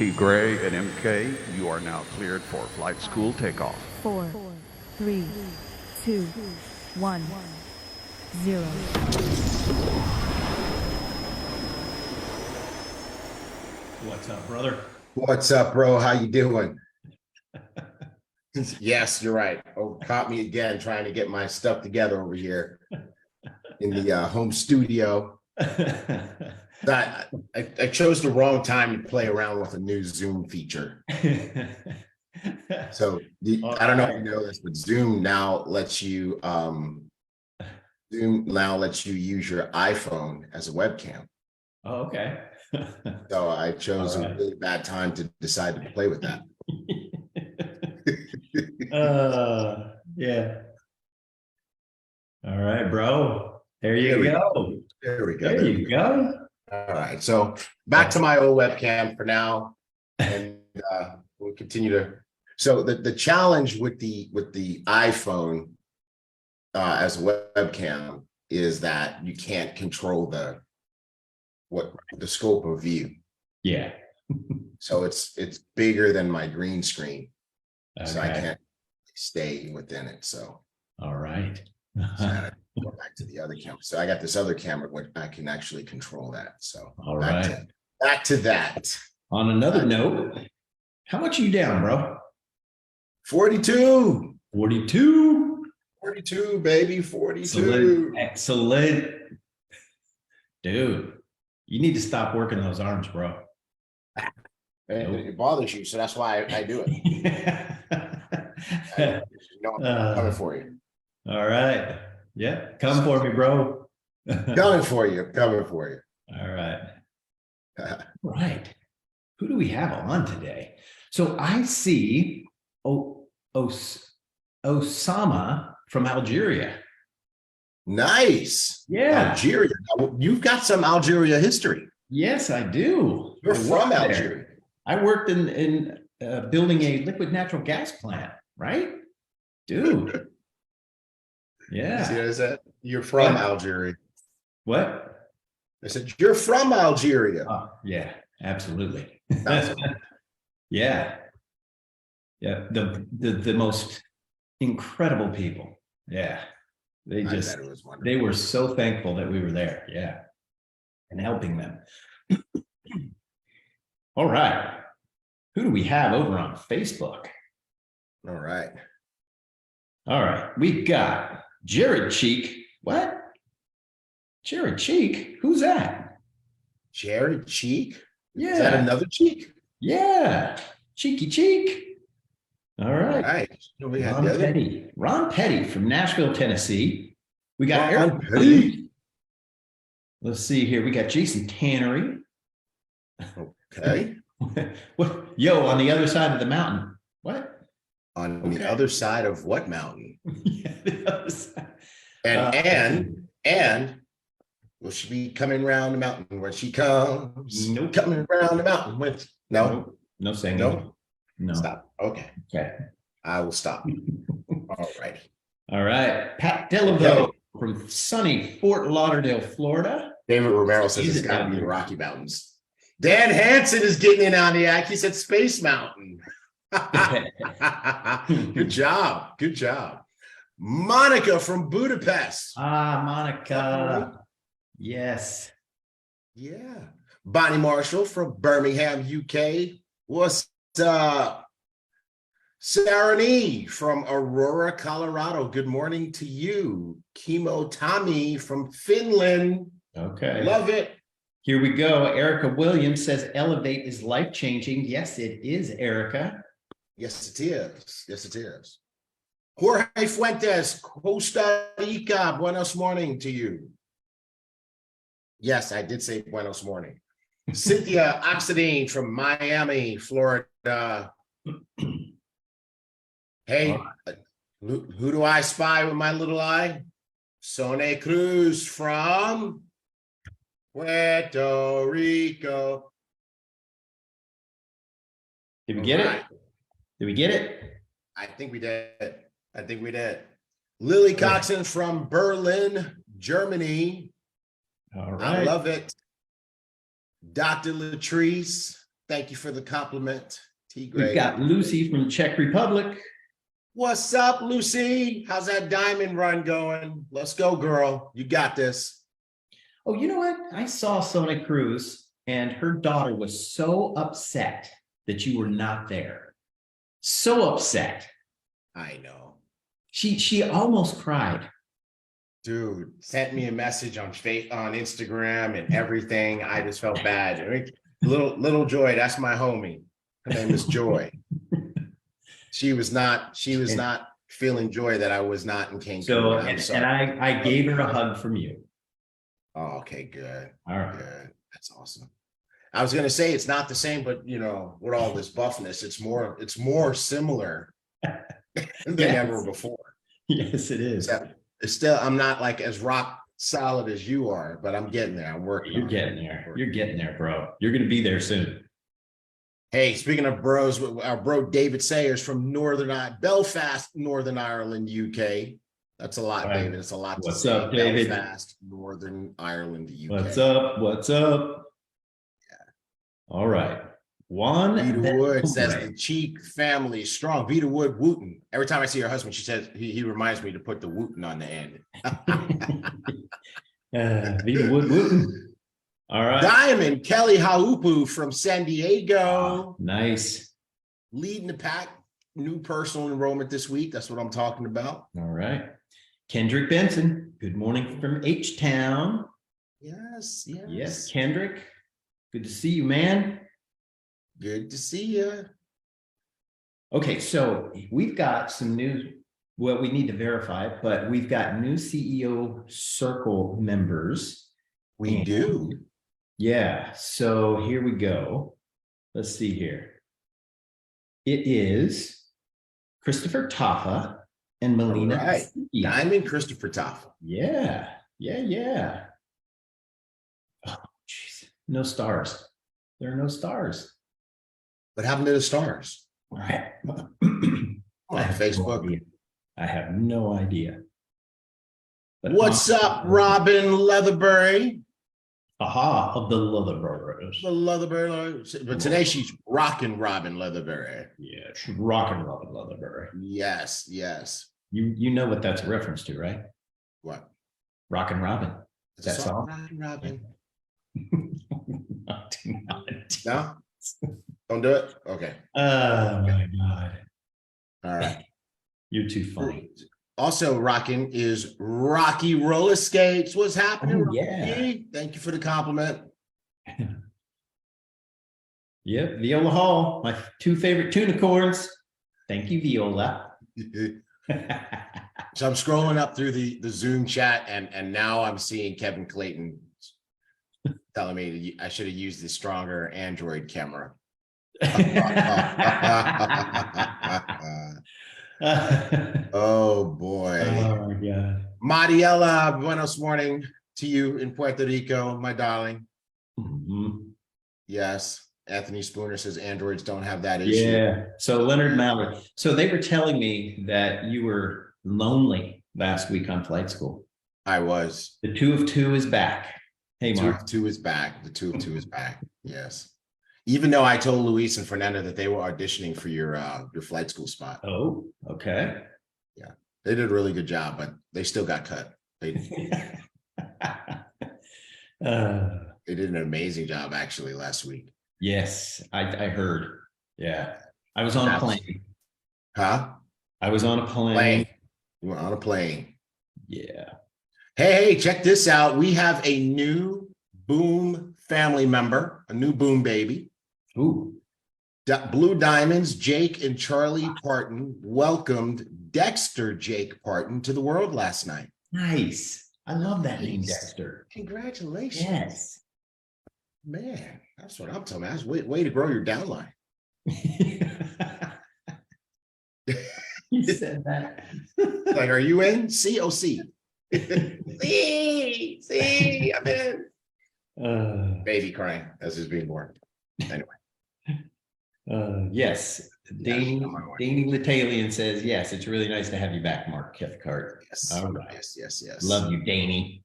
T. Gray and MK, you are now cleared for flight school takeoff. 4, 3, 2, 1, 0. What's up, brother? What's up, bro? How you doing? Yes, you're right. Oh, caught me again trying to get my stuff together over here in the home studio. I chose the wrong time to play around with a new Zoom feature. So I don't know if you know this, but Zoom now lets you use your iPhone as a webcam. Oh, okay. So I chose a really bad time to decide to play with that. Yeah. All right, bro. There you go. There we go. There you go. All right. So back to my old webcam for now, and we'll continue to. So the challenge with the iPhone as a webcam is that you can't control the scope of view. Yeah. So it's bigger than my green screen. Okay. So I can't stay within it. So all right. so I gotta go back to the other camera. So I got this other camera where I can actually control that. So all right. Back to that. On another note, how much are you down, bro? 42. 42. 42, baby. 42. Excellent. Dude, you need to stop working those arms, bro. It bothers you, so that's why I do it. I'm coming for you. All right. Yeah, come for me, bro. Coming for you. All right. Right. Who do we have on today? So I see Osama from Algeria. Nice. Yeah. Algeria. Now, you've got some Algeria history. Yes, I do. You're from Algeria. I worked in building a liquid natural gas plant, right? Dude. Yeah. See what I said? You're from Algeria. What? I said, you're from Algeria. Oh, yeah, absolutely. Yeah. Yeah. The most incredible people. Yeah. They were so thankful that we were there. Yeah. And helping them. All right. Who do we have over on Facebook? All right. All right. We got Jared Cheek. What? Jared Cheek? Who's that? Jared Cheek? Yeah. Is that another Cheek? Yeah. Cheeky Cheek. All right. All right. Ron Petty. Ron Petty from Nashville, Tennessee. We got Ron Eric. Petty. Let's see here. We got Jason Tannery. Okay. What? Yo, on the other side of the mountain. What? On the other side of what mountain? Yeah, the other side. And will she be coming around the mountain when she comes? Nope. Coming around the mountain with No singing. No. Stop. Okay. I will stop. All right. All right. Pat Delaville from sunny Fort Lauderdale, Florida. David Romero says it's got to be the Rocky Mountains. Dan Hansen is getting in on the act. He said Space Mountain. Good job. Good job. Monica from Budapest. Monica. Yes. Yeah. Bonnie Marshall from Birmingham, UK. What's up? Sarah Nee from Aurora, Colorado. Good morning to you. Kimo Tommy from Finland. Okay. Love it. Here we go. Erica Williams says Elevate is life-changing. Yes, it is, Erica. Yes, it is. Yes, it is. Jorge Fuentes, Costa Rica. Buenos morning to you. Yes, I did say buenos morning. Cynthia Oxidine from Miami, Florida. Hey, who do I spy with my little eye? Sone Cruz from Puerto Rico. Did we get it? Did we get it? I think we did. Lily Coxon from Berlin, Germany. All right. I love it. Dr. Latrice, Thank you for the compliment, T. We've Gray. got Lucy from Czech Republic. What's up, Lucy? How's that diamond run going? Let's go, girl. You got this. Oh, you know what? I saw Sonic Cruz, and her daughter was so upset that you were not there. So upset. I know. She almost cried. Dude, sent me a message on Instagram and everything. I just felt bad. I mean, little Joy, that's my homie. Her name is Joy. She was not feeling joy that I was not in Cancun. So, and I gave her a hug from you. Oh, okay, good. All right. Good. That's awesome. I was gonna say it's not the same, but you know, with all this buffness, it's more similar than ever before. Yes, it is. It's still, I'm not like as rock solid as you are, but I'm getting there. I'm working. You're getting there. You're getting there, bro. You're gonna be there soon. Hey, speaking of bros, our bro David Sayers from Belfast, Northern Ireland, UK. That's a lot, Right. David. It's a lot. What's to say. up, David? Belfast, Northern Ireland, UK. What's up? What's up? Yeah. All right. Vita Wood says the Cheek family is strong. Vita Wood Wooten. Every time I see her husband, she says he reminds me to put the Wooten on the end. Vita Wood Wooten. All right. Diamond Kelly Haupu from San Diego. Oh, nice. Leading the pack. New personal enrollment this week. That's what I'm talking about. All right. Kendrick Benson. Good morning from H-Town. Yes. Yes, Kendrick. Good to see you, man. Good to see you. Okay, so we've got some new, well, we need to verify it, but we've got new CEO Circle members. We do. Yeah, so here we go. Let's see here. It is Christopher Taffa and Melina. Right. Diamond Christopher Taffa. Yeah. Oh, jeez. No stars. There are no stars. What happened to the stars? Right. On Facebook. I have no idea. But what's up, Robin Leatherbury? Aha, of the Leatherburgers. The Leatherbury. But today she's rocking Robin Leatherbury. Yeah, she's rocking Robin Leatherbury. Yes. You know what that's a reference to, right? What? Rockin' Robin. Is that song? Rockin' Robin. No? No? Don't do it? Okay. Oh my God. All right. You're too funny. Also rocking is Rocky Roller Skates. What's happening? Oh, yeah. Rocky? Thank you for the compliment. Yep, Viola Hall, my two favorite tunicorns. Thank you, Viola. So I'm scrolling up through the Zoom chat and now I'm seeing Kevin Clayton telling me I should have used the stronger Android camera. Oh boy. Oh my God. Mariela, buenos morning to you in Puerto Rico, my darling. Mm-hmm. Yes. Anthony Spooner says androids don't have that issue. Yeah. So Leonard Mallard. So they were telling me that you were lonely last week on flight school. I was. The 2 of 2 is back. Hey, Mark. 2 of 2 is back. The 2 of 2 is back. Yes. Even though I told Luis and Fernanda that they were auditioning for your flight school spot. Oh, okay. Yeah. They did a really good job, but they still got cut. They did an amazing job actually last week. Yes, I heard. Yeah. I was on a plane. Huh? I was on a plane. You were on a plane. Yeah. Hey, check this out. We have a new BÜM family member, a new BÜM baby. Ooh. Blue Diamonds, Jake and Charlie Parton welcomed Dexter Jake Parton to the world last night. Nice. I love that name, Dexter. Congratulations. Yes. Man, that's what I'm telling you. That's way to grow your downline. You said that. Like, are you in? C-O-C. See, I'm in. Baby crying as he's being born. Anyway. Yes. Danny Litalian says, yes, it's really nice to have you back, Mark Cathcart. Yes. All right. Yes. Love you, Danny.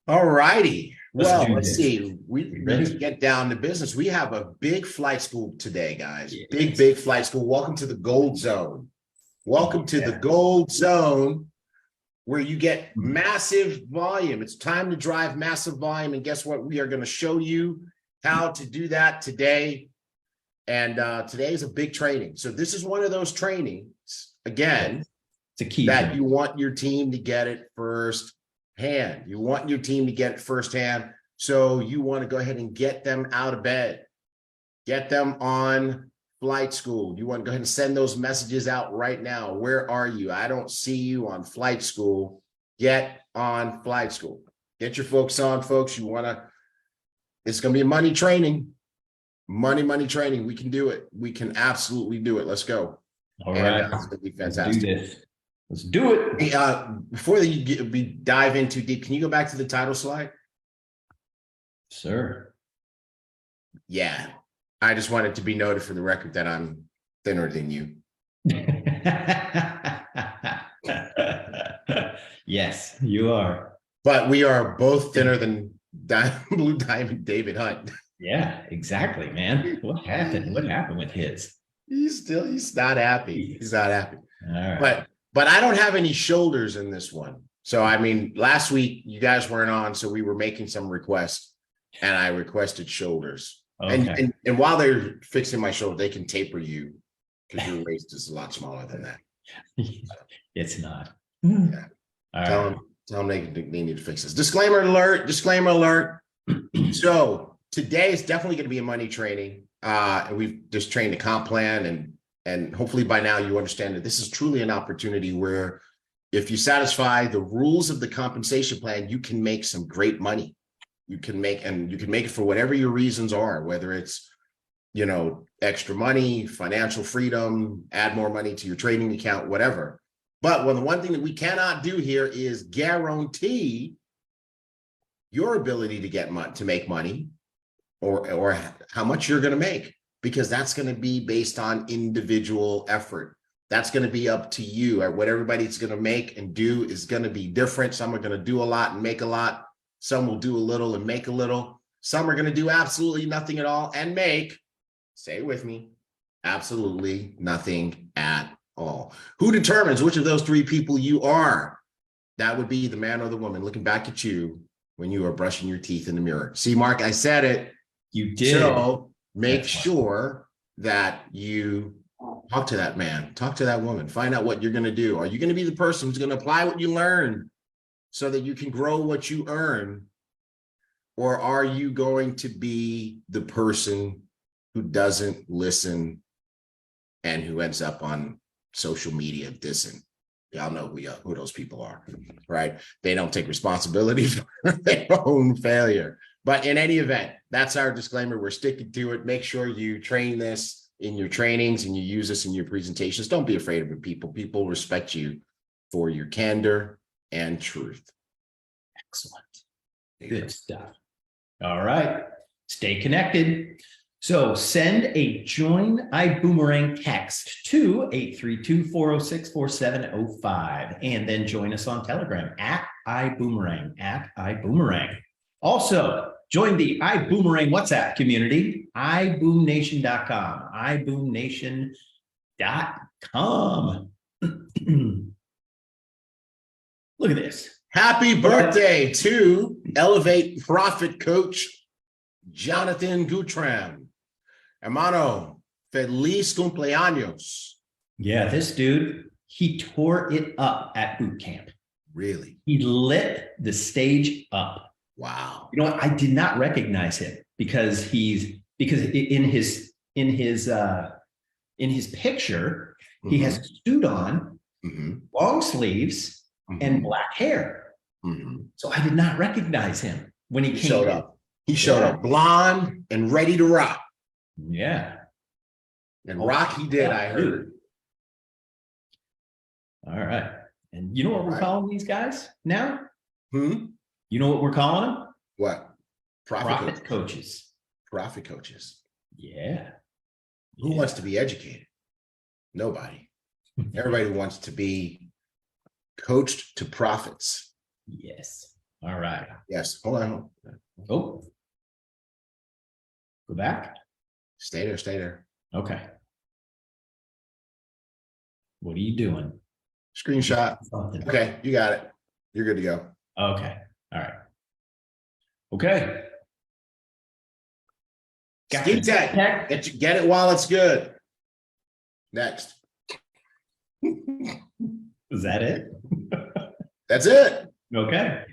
All righty. Well, let's this. see. We need Ready? to get down to business. We have a big flight school today, guys. Yes. Big flight school. Welcome to the Gold Zone. Welcome to the Gold Zone, where you get massive volume. It's time to drive massive volume. And guess what? We are going to show you how to do that today. And today is a big training. So this is one of those trainings, again, it's a key that you want your team to get it firsthand. You want your team to get it firsthand. So you want to go ahead and get them out of bed, get them on flight school. You want to go ahead and send those messages out right now. Where are you? I don't see you on flight school. Get on flight school. Get your folks on, folks. You want to, it's going to be a money training. Money training. We can do it. We can absolutely do it. Let's go. All right. It's going to be fantastic. Let's do it. Hey, before we dive in too deep, can you go back to the title slide? Sir. Yeah. I just wanted to be noted for the record that I'm thinner than you. Yes, you are. But we are both thinner than Blue Diamond David Hunt. Yeah, exactly, man. What happened? What happened with his? He's not happy. He's not happy. All right. But I don't have any shoulders in this one. So, I mean, last week you guys weren't on, so we were making some requests and I requested shoulders. Okay. And while they're fixing my shoulder, they can taper you because your waist is a lot smaller than that. It's not. Yeah. All Tell right. them they need to fix this. Disclaimer alert. So today is definitely going to be a money training. And we've just trained a comp plan and hopefully by now you understand that this is truly an opportunity where if you satisfy the rules of the compensation plan, you can make some great money. You can make it for whatever your reasons are, whether it's, extra money, financial freedom, add more money to your trading account, whatever. But the one thing that we cannot do here is guarantee your ability to make money or how much you're going to make, because that's going to be based on individual effort. That's going to be up to you. What everybody's going to make and do is going to be different. Some are going to do a lot and make a lot. Some will do a little and make a little. Some are going to do absolutely nothing at all and make, say it with me, absolutely nothing at all. Who determines which of those three people you are? That would be the man or the woman looking back at you when you are brushing your teeth in the mirror. See, Mark, I said it. You did. So make sure that you talk to that man, talk to that woman, find out what you're going to do. Are you going to be the person who's going to apply what you learn so that you can grow what you earn? Or are you going to be the person who doesn't listen and who ends up on social media dissing? Y'all know who those people are, right? They don't take responsibility for their own failure. But in any event, that's our disclaimer. We're sticking to it. Make sure you train this in your trainings and you use this in your presentations. Don't be afraid of it, people. People respect you for your candor and truth. Excellent. Good stuff. All right. Stay connected. So send a join Ibüümerang text to 832-406-4705 and then join us on Telegram at Ibüümerang. Also, join the Ibüümerang WhatsApp community, iboomnation.com, iboomnation.com. Look at this. Happy birthday to Elevate Profit Coach Jonathan Gutram. Hermano, feliz cumpleaños. Yeah, this dude, he tore it up at boot camp. Really? He lit the stage up. Wow. You know what? I did not recognize him because in his picture, he has a suit on, long sleeves, and black hair. So I did not recognize him when he showed up. He showed up blonde and ready to rock. Yeah. And rock he did, I heard. All right. And you know what we're calling these guys now? You know what we're calling them? What? Profit coaches. Profit coaches. Yeah. Who wants to be educated? Nobody. Everybody wants to be coached to profits. Yes. All right. Yes. Hold on. Oh, go back. Stay there, stay there. Okay. What are you doing? Screenshot. Something. Okay, you got it. You're good to go. Okay. All right. Okay. Ski tech. Get it while it's good. Next. Is that it? That's it. Okay.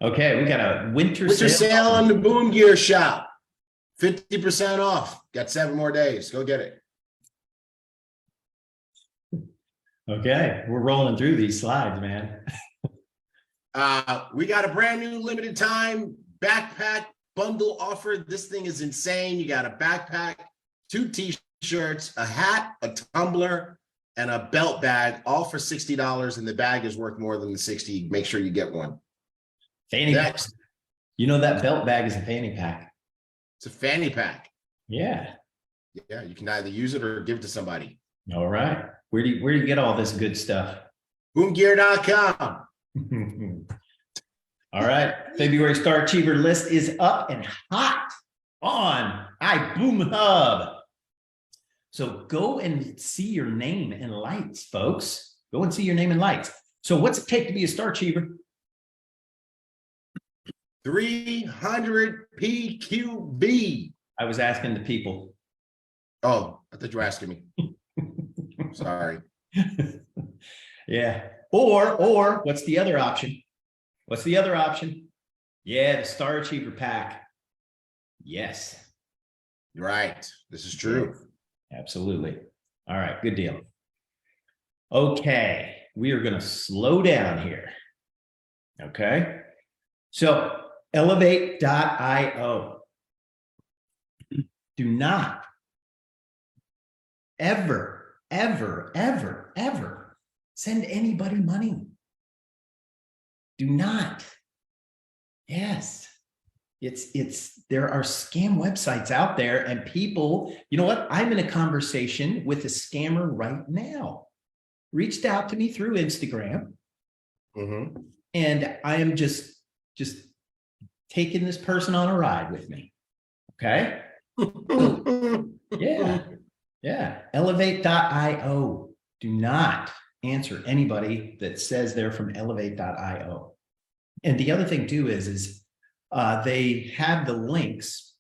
Okay, we got a winter sale on the BÜM Gear shop. 50% off. Got 7 more days. Go get it. Okay, we're rolling through these slides, man. We got a brand new limited time backpack bundle offer. This thing is insane. You got a backpack, 2 t-shirts, a hat, a tumbler, and a belt bag, all for $60. And the bag is worth more than the 60. Make sure you get one. Fanny pack. You know that belt bag is a fanny pack. It's a fanny pack. Yeah. Yeah, you can either use it or give it to somebody. All right. Where do you get all this good stuff? BÜMgear.com. All right. February Star Achiever list is up and hot on iBoom Hub. So go and see your name in lights, folks. Go and see your name in lights. So what's it take to be a Star Achiever? 300 PQB. I was asking the people. Oh, I thought you were asking me. Sorry. Yeah. Or what's the other option? What's the other option? Yeah, the Star Achiever pack. Yes. Right. This is true. Absolutely. All right. Good deal. Okay. We are going to slow down here. Okay. So elevate.io. Do not ever send anybody money. Do not. Yes. There are scam websites out there and people, you know what? I'm in a conversation with a scammer right now. Reached out to me through Instagram. Mm-hmm. And I am just taking this person on a ride with me. Okay. Yeah. Elevate.io. Do not answer anybody that says they're from elevate.io. And the other thing too is they have the links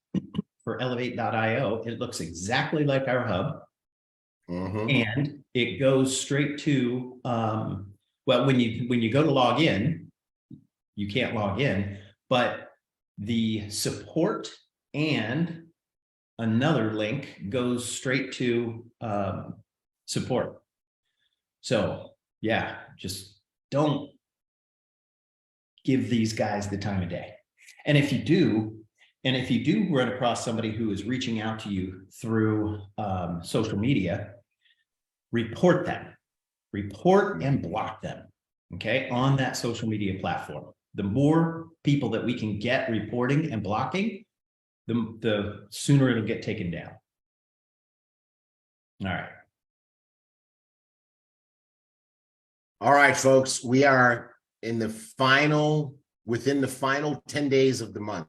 for elevate.io. It looks exactly like our hub. Mm-hmm. And it goes straight to, well, when you go to log in, you can't log in, but the support and another link goes straight to support. So yeah, just don't give these guys the time of day. And if you do run across somebody who is reaching out to you through social media, report them, report and block them, okay, on that social media platform. The more people that we can get reporting and blocking, the sooner it'll get taken down. All right. All right, folks, we are within the final 10 days of the month.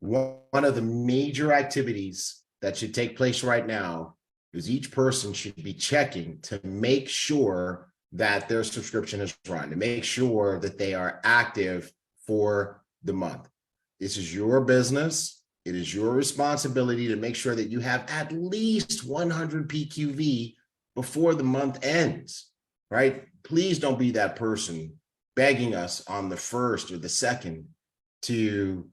One of the major activities that should take place right now is each person should be checking to make sure that their subscription is run, to make sure that they are active for the month. This is your business. It is your responsibility to make sure that you have at least 100 PQV before the month ends, right? Please don't be that person begging us on the 1st or the 2nd to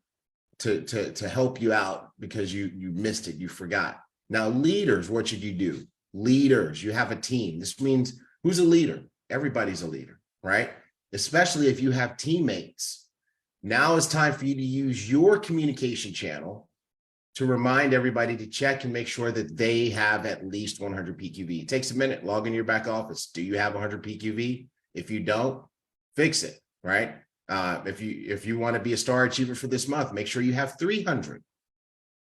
help you out because you missed it, you forgot. Now, leaders, what should you do? Leaders, you have a team. This means who's a leader? Everybody's a leader, right? Especially if you have teammates. Now it's time for you to use your communication channel to remind everybody to check and make sure that they have at least 100 PQV. It takes a minute. Log in your back office. Do you have 100 PQV? If you don't, fix it, right? If you want to be a Star Achiever for this month, make sure you have 300.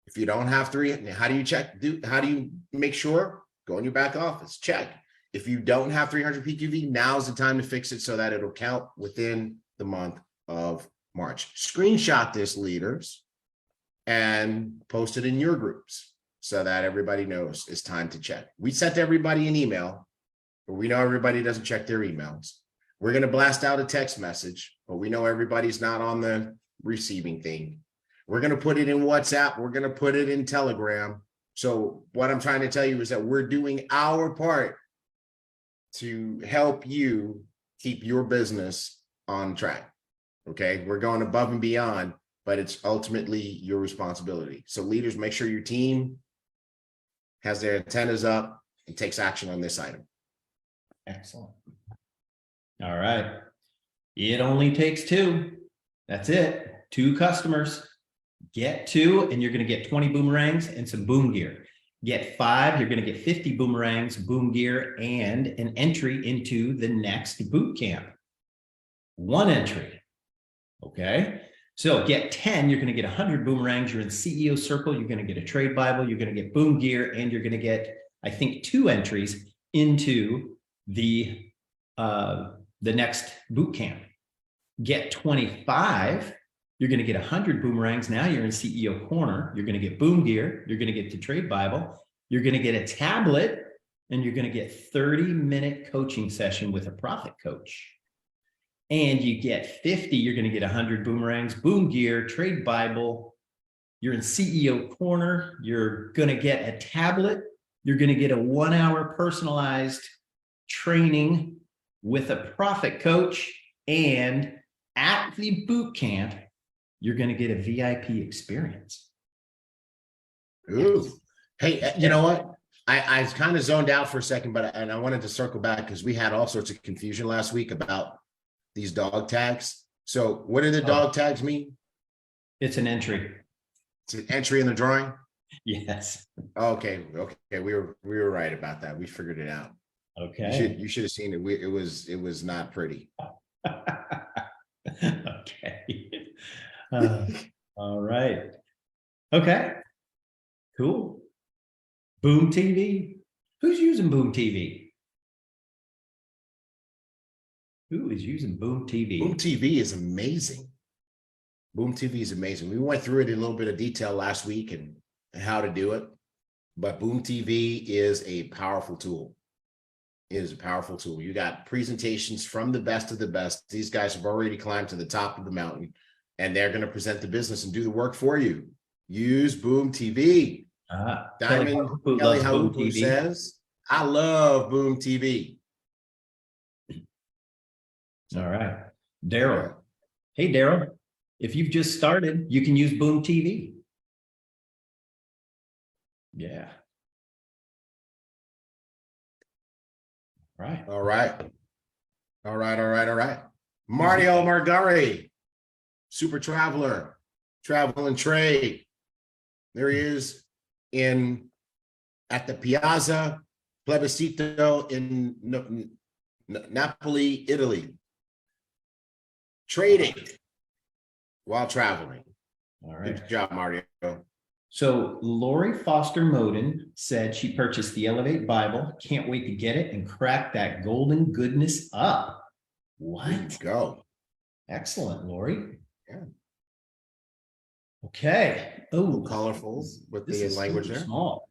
If you don't have 300, how do you check? How do you make sure? Go in your back office, check. If you don't have 300 PQV, now's the time to fix it so that it'll count within the month of March. Screenshot this, leaders, and post it in your groups so that everybody knows it's time to check. We sent everybody an email, but we know everybody doesn't check their emails. We're going to blast out a text message, but we know everybody's not on the receiving thing. We're going to put it in WhatsApp. We're going to put it in Telegram. So what I'm trying to tell you is that we're doing our part to help you keep your business on track. Okay. We're going above and beyond, but it's ultimately your responsibility. So leaders, make sure your team has their antennas up and takes action on this item. Excellent. All right. It only takes 2. That's it. 2 customers. Get 2, and you're going to get 20 boomerangs and some boom gear. Get 5, you're going to get 50 boomerangs, boom gear, and an entry into the next boot camp. 1 entry. Okay. So get 10, you're going to get 100 boomerangs. You're in CEO circle. You're going to get a trade Bible. You're going to get boom gear, and you're going to get, I think, 2 entries into the next boot camp. Get 25, you're going to get 100 boomerangs. Now you're in CEO corner. You're going to get boom gear. You're going to get the trade Bible. You're going to get a tablet, and you're going to get 30-minute coaching session with a profit coach. And you get 50, you're going to get 100 boomerangs, boom gear, trade Bible. You're in CEO corner. You're going to get a tablet. You're going to get a 1-hour personalized training with a profit coach. And at the boot camp, you're going to get a VIP experience. Ooh. Hey, you know what? I kind of zoned out for a second, and I wanted to circle back because we had all sorts of confusion last week about these dog tags. So what do the dog tags mean? It's an entry. It's an entry in the drawing? Yes. Okay. We were right about that. We figured it out. Okay. You should have seen it. It was not pretty. Okay. All right. Okay. Cool. Boom TV. Who's using Boom TV? Who is using Boom TV? Boom TV is amazing. Boom TV is amazing. We went through it in a little bit of detail last week and how to do it, but Boom TV is a powerful tool. It is a powerful tool. You got presentations from the best of the best. These guys have already climbed to the top of the mountain, and they're going to present the business and do the work for you. Use Boom TV. Diamond Kelly Hooper says, I love Boom TV. All right. Daryl. Hey, Daryl. If you've just started, you can use Boom TV. Yeah. Right. All right. Mario Margari, super traveler, travel and trade. There he is at the Piazza Plebiscito in Napoli, Italy. Trading while traveling. All right. Good job, Mario. So Lori Foster Moden said she purchased the Elevate Bible. Can't wait to get it and crack that golden goodness up. What? There you go. Excellent, Lori. Yeah. Okay. Oh, Colorful with this the is language super there. small.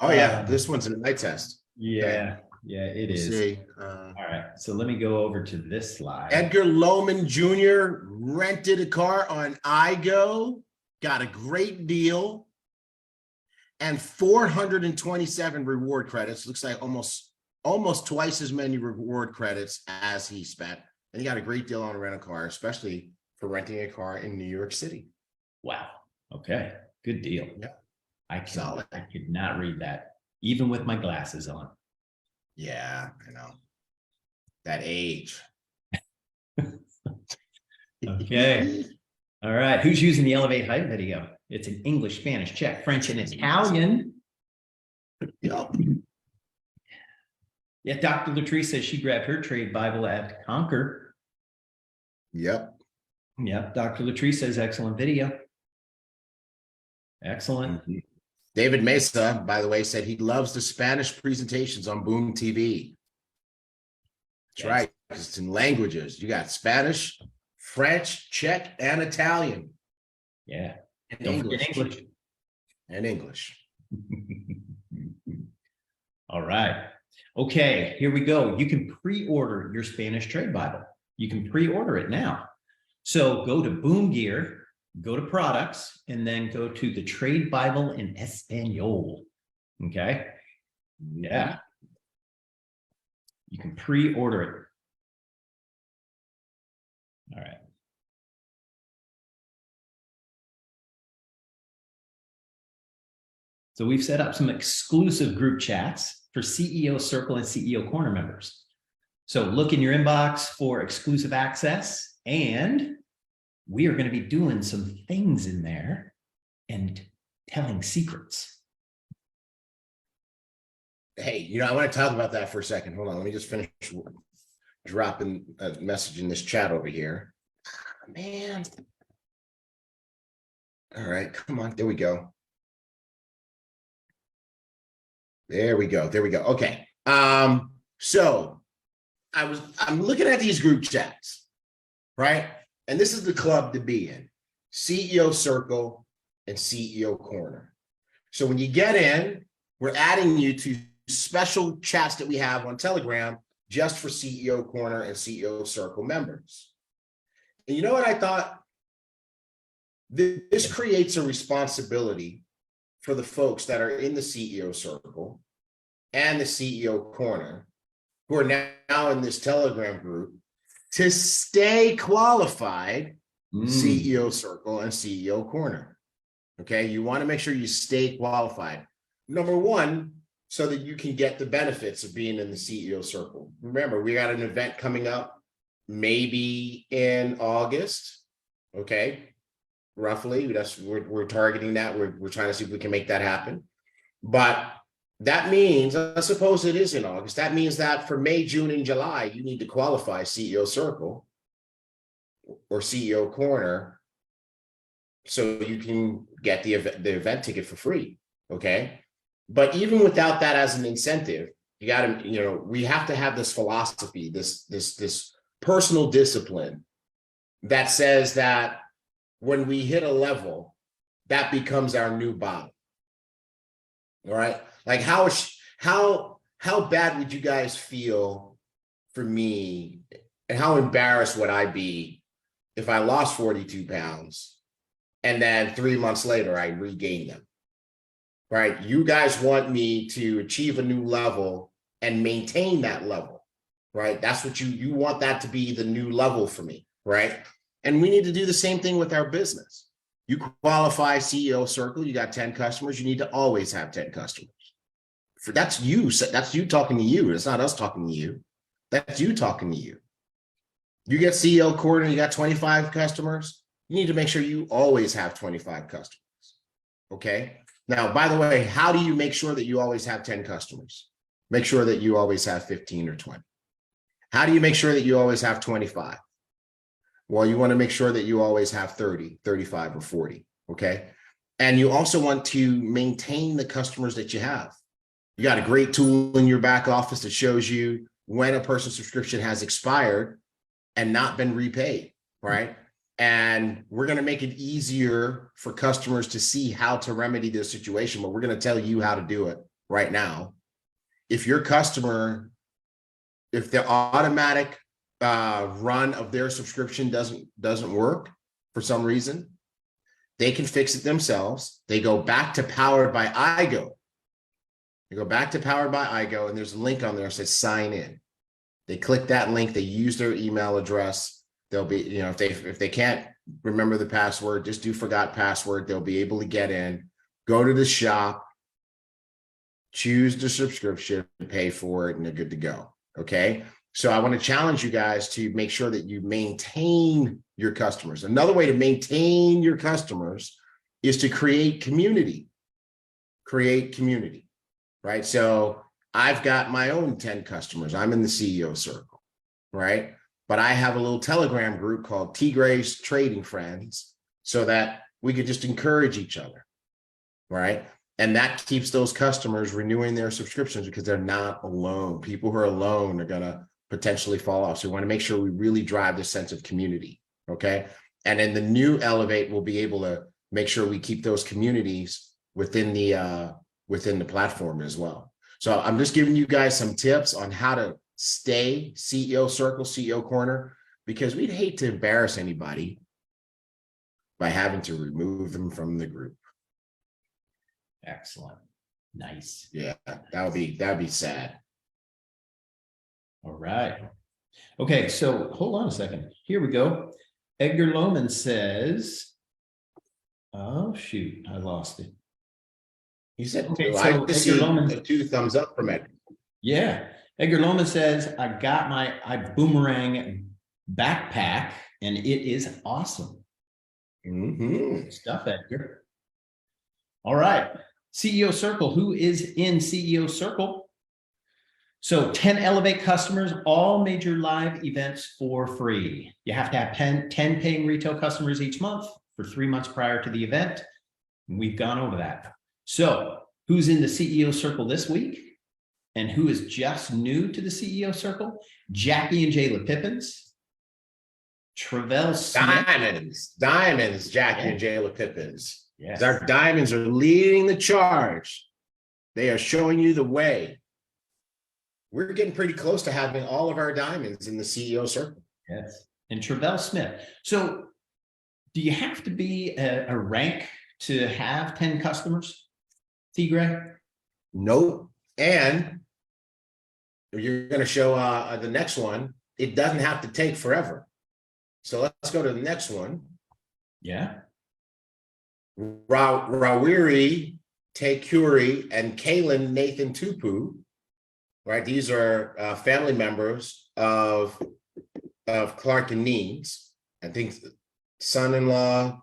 Oh yeah, this one's a night test. Yeah, yeah, it is. See, all right, so let me go over to this slide. Edgar Lohman Jr. rented a car on iGo, got a great deal, and 427 reward credits. Looks like almost twice as many reward credits as he spent. And he got a great deal on a rental car, especially for renting a car in New York City. Wow. Okay. Good deal. Yeah. I could not read that, even with my glasses on. Yeah, I know. That age. Okay. All right. Who's using the Elevate Height video? It's in English, Spanish, Czech, French, and Italian. Yep. Yeah, Dr. Latrice says she grabbed her trade Bible at Conquer. Yep. Yep. Dr. Latrice says excellent video. Excellent. Mm-hmm. David Mesa, by the way, said he loves the Spanish presentations on Boom TV. That's right. Because it's in languages. You got Spanish, French, Czech, and Italian. Yeah. And Don't forget English. English. And English. All right. Okay, here we go. You can pre-order your Spanish Trade Bible. You can pre-order it now. So go to BÜM Gear, go to products, and then go to the Trade Bible in Espanol. Okay. Yeah. You can pre-order it. All right. So we've set up some exclusive group chats for CEO Circle and CEO Corner members. So look in your inbox for exclusive access, and we are going to be doing some things in there and telling secrets. Hey, I want to talk about that for a second. Hold on. Let me just finish dropping a message in this chat over here. Man. All right, come on. There we go. There we go. There we go. Okay. So I'm looking at these group chats, right? And this is the club to be in: CEO Circle and CEO Corner. So when you get in, we're adding you to special chats that we have on Telegram just for CEO Corner and CEO Circle members. And you know what I thought? This creates a responsibility for the folks that are in the CEO Circle and the CEO Corner, who are now in this Telegram group, to stay qualified CEO Circle and CEO Corner. Okay, you want to make sure you stay qualified. Number one, so that you can get the benefits of being in the CEO Circle. Remember, we got an event coming up maybe in August. Okay, roughly. We're targeting that. We're trying to see if we can make that happen. But that means, I suppose it is in August. That means that for May, June, and July, you need to qualify CEO Circle or CEO Corner so you can get the event ticket for free. Okay. But even without that as an incentive, you got to, we have to have this philosophy, this personal discipline that says that when we hit a level, that becomes our new bottom. All right. Like how bad would you guys feel for me, and how embarrassed would I be if I lost 42 pounds and then 3 months later I regained them? Right? You guys want me to achieve a new level and maintain that level, right? That's what you want that to be the new level for me, right? And we need to do the same thing with our business. You qualify CEO Circle, you got 10 customers, you need to always have 10 customers. That's you talking to you. It's not us talking to you. That's you talking to you. You get CEO Corner, you got 25 customers, you need to make sure you always have 25 customers. Okay? Now, by the way, how do you make sure that you always have 10 customers? Make sure that you always have 15 or 20. How do you make sure that you always have 25? Well, you want to make sure that you always have 30, 35, or 40, okay? And you also want to maintain the customers that you have. You got a great tool in your back office that shows you when a person's subscription has expired and not been repaid, right? And we're going to make it easier for customers to see how to remedy this situation, but we're going to tell you how to do it right now. If your customer, if the automatic run of their subscription doesn't work for some reason, they can fix it themselves. They go back to Powered by iGo. They go back to Powered by iGo, and there's a link on there that says sign in. They click that link, they use their email address. They'll be, if they can't remember the password, just do forgot password. They'll be able to get in, go to the shop, choose the subscription, pay for it, and they're good to go. Okay. So I want to challenge you guys to make sure that you maintain your customers. Another way to maintain your customers is to create community. Create community, right? So I've got my own 10 customers. I'm in the CEO Circle, right? But I have a little Telegram group called T. Gray's Trading Friends so that we could just encourage each other, right? And that keeps those customers renewing their subscriptions because they're not alone. People who are alone are going to potentially fall off. So we want to make sure we really drive the sense of community. Okay. And then the new Elevate will be able to make sure we keep those communities within the platform as well. So I'm just giving you guys some tips on how to stay CEO Circle, CEO Corner, because we'd hate to embarrass anybody by having to remove them from the group. Excellent. Nice. Yeah, that'd be sad. All right. Okay, so hold on a second. Here we go. Edgar Lohman says, oh shoot, I lost it. He said, okay, so so I just see Lohman, 2 thumbs up from Edgar. Yeah. Edgar Lohman says, I got my Ibüümerang backpack and it is awesome. Mm-hmm. Stuff, Edgar. All right. CEO Circle. Who is in CEO Circle? So 10 Elevate customers, all major live events for free. You have to have 10 paying retail customers each month for 3 months prior to the event. We've gone over that. So who's in the CEO Circle this week? And who is just new to the CEO Circle? Jackie and Jayla Pippins. Travell Smith. Diamonds, Jackie and Jayla Pippins. Yes. Our diamonds are leading the charge. They are showing you the way. We're getting pretty close to having all of our diamonds in the CEO Circle. Yes. And Travell Smith. So do you have to be a rank to have 10 customers, T. Gray? Nope. And you're going to show the next one. It doesn't have to take forever. So let's go to the next one. Yeah. Rawiri Tekuri and Kaylin Nathan Tupu, right? These are family members of Clark and Needs. I think son-in-law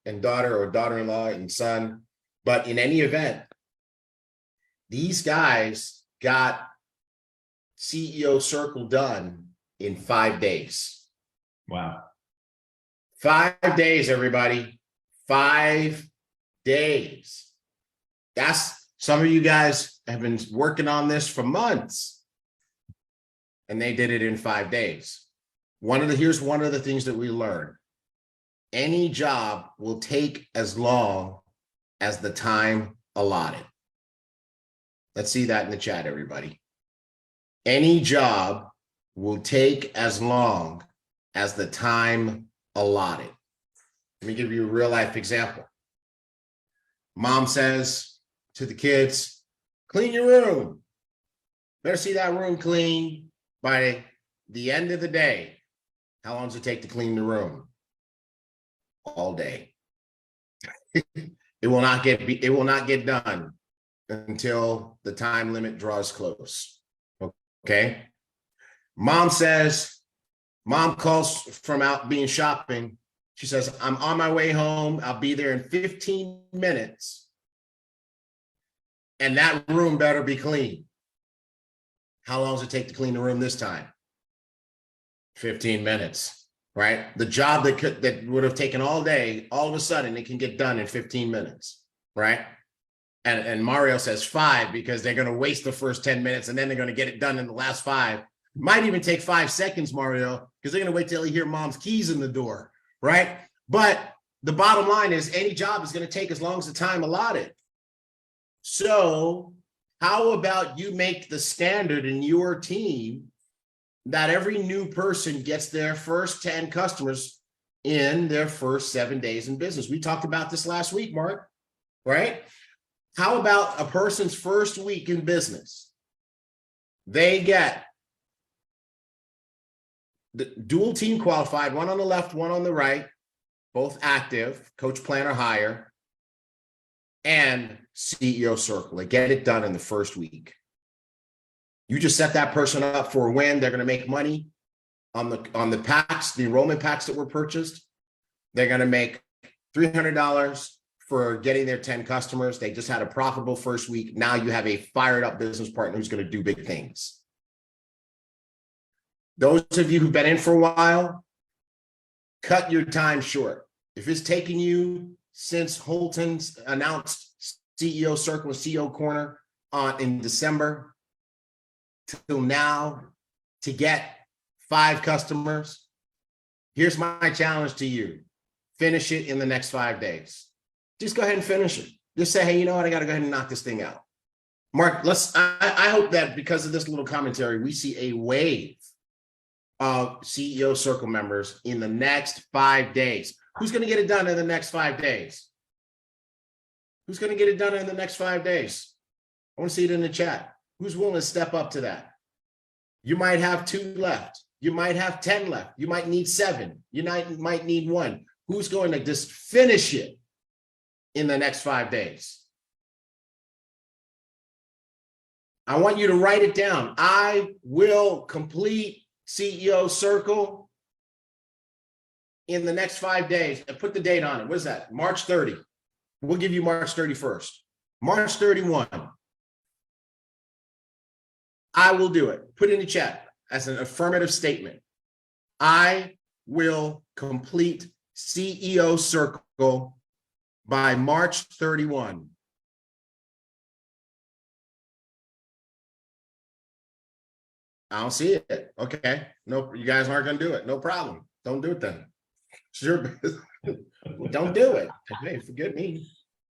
and daughter, or daughter-in-law and son. But in any event, these guys got CEO Circle done in 5 days. Wow. 5 days, everybody. 5 days. That's, some of you guys have been working on this for months, and they did it in 5 days. Here's one of the things that we learned. Any job will take as long as the time allotted. Let's see that in the chat, everybody. Any job will take as long as the time allotted. Let me give you a real life example. Mom says to the kids, clean your room. Better see that room clean by the end of the day. How long does it take to clean the room? All day. It will not get done until the time limit draws close. Okay. Mom calls from out being shopping. She says, I'm on my way home. I'll be there in 15 minutes. And that room better be clean. How long does it take to clean the room this time? 15 minutes, right? The job that would have taken all day, all of a sudden it can get done in 15 minutes, right? And Mario says 5 because they're going to waste the first 10 minutes and then they're going to get it done in the last 5. Might even take 5 seconds, Mario, because they're going to wait till you hear mom's keys in the door, right? But the bottom line is any job is going to take as long as the time allotted. So how about you make the standard in your team that every new person gets their first 10 customers in their first 7 days in business? We talked about this last week, Mark, right? How about a person's first week in business? They get the dual team qualified, one on the left, one on the right, both active, coach, planner, hire, and CEO Circle. They get it done in the first week. You just set that person up for a win. They're going to make money on the packs, the enrollment packs that were purchased. They're going to make $300 for getting their 10 customers. They just had a profitable first week. Now you have a fired up business partner who's going to do big things. Those of you who've been in for a while, cut your time short. If it's taking you since Holton's announced CEO Circle, CEO Corner in December till now to get 5 customers. Here's my challenge to you. Finish it in the next 5 days. Just go ahead and finish it. Just say, hey, you know what? I got to go ahead and knock this thing out. Mark, I hope that because of this little commentary, we see a wave of CEO Circle members in the next 5 days. Who's going to get it done in the next 5 days? Who's going to get it done in the next 5 days? I want to see it in the chat. Who's willing to step up to that? You might have 2 left. You might have 10 left. You might need 7. You might need 1. Who's going to just finish it in the next 5 days? I want you to write it down. I will complete CEO Circle in the next 5 days, and put the date on it. What is that? March 30. We'll give you March 31st. March 31. I will do it. Put it in the chat as an affirmative statement. I will complete CEO Circle by March 31. I don't see it. Okay. No, you guys aren't going to do it. No problem. Don't do it then. Sure. Don't do it. Hey, forget me.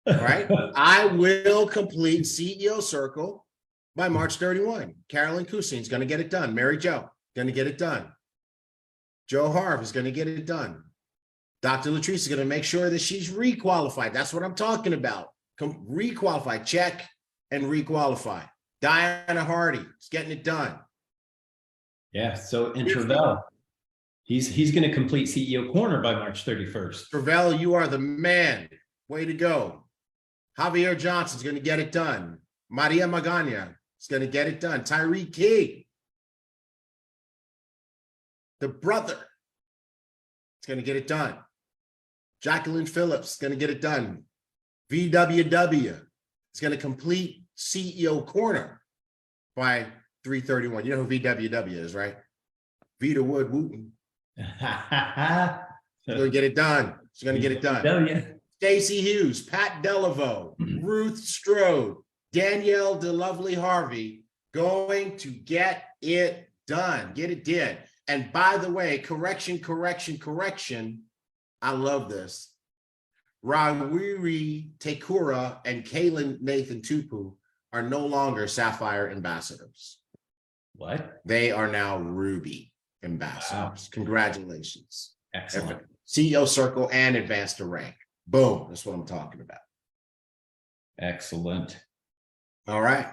All right. I will complete CEO Circle by March 31. Carolyn Cousin is going to get it done. Mary Jo, going to get it done. Joe Harv is going to get it done. Dr. Latrice is going to make sure that she's requalified. That's what I'm talking about. Requalify, check and requalify. Diana Hardy is getting it done. Yeah. So in Travell, he's going to complete CEO Corner by March 31st. Travell, you are the man. Way to go. Javier Johnson's going to get it done. Maria Magana is going to get it done. Tyree Key, the brother, is going to get it done. Jacqueline Phillips is going to get it done. VWW is going to complete CEO Corner by 3/31. You know who VWW is, right? Vita Wood Wooten. She's going to get it done. She's going to get it done. Stacey Hughes, Pat Delaveau, Ruth Strode, Danielle DeLovely Harvey, going to get it done. Get it done. And by the way, correction. I love this. Rawiri Tekura and Kaylin Nathan Tupu are no longer Sapphire ambassadors. What? They are now Ruby ambassadors. Wow. Congratulations. Excellent. CEO Circle and advanced to rank. Boom. That's what I'm talking about. Excellent. All right.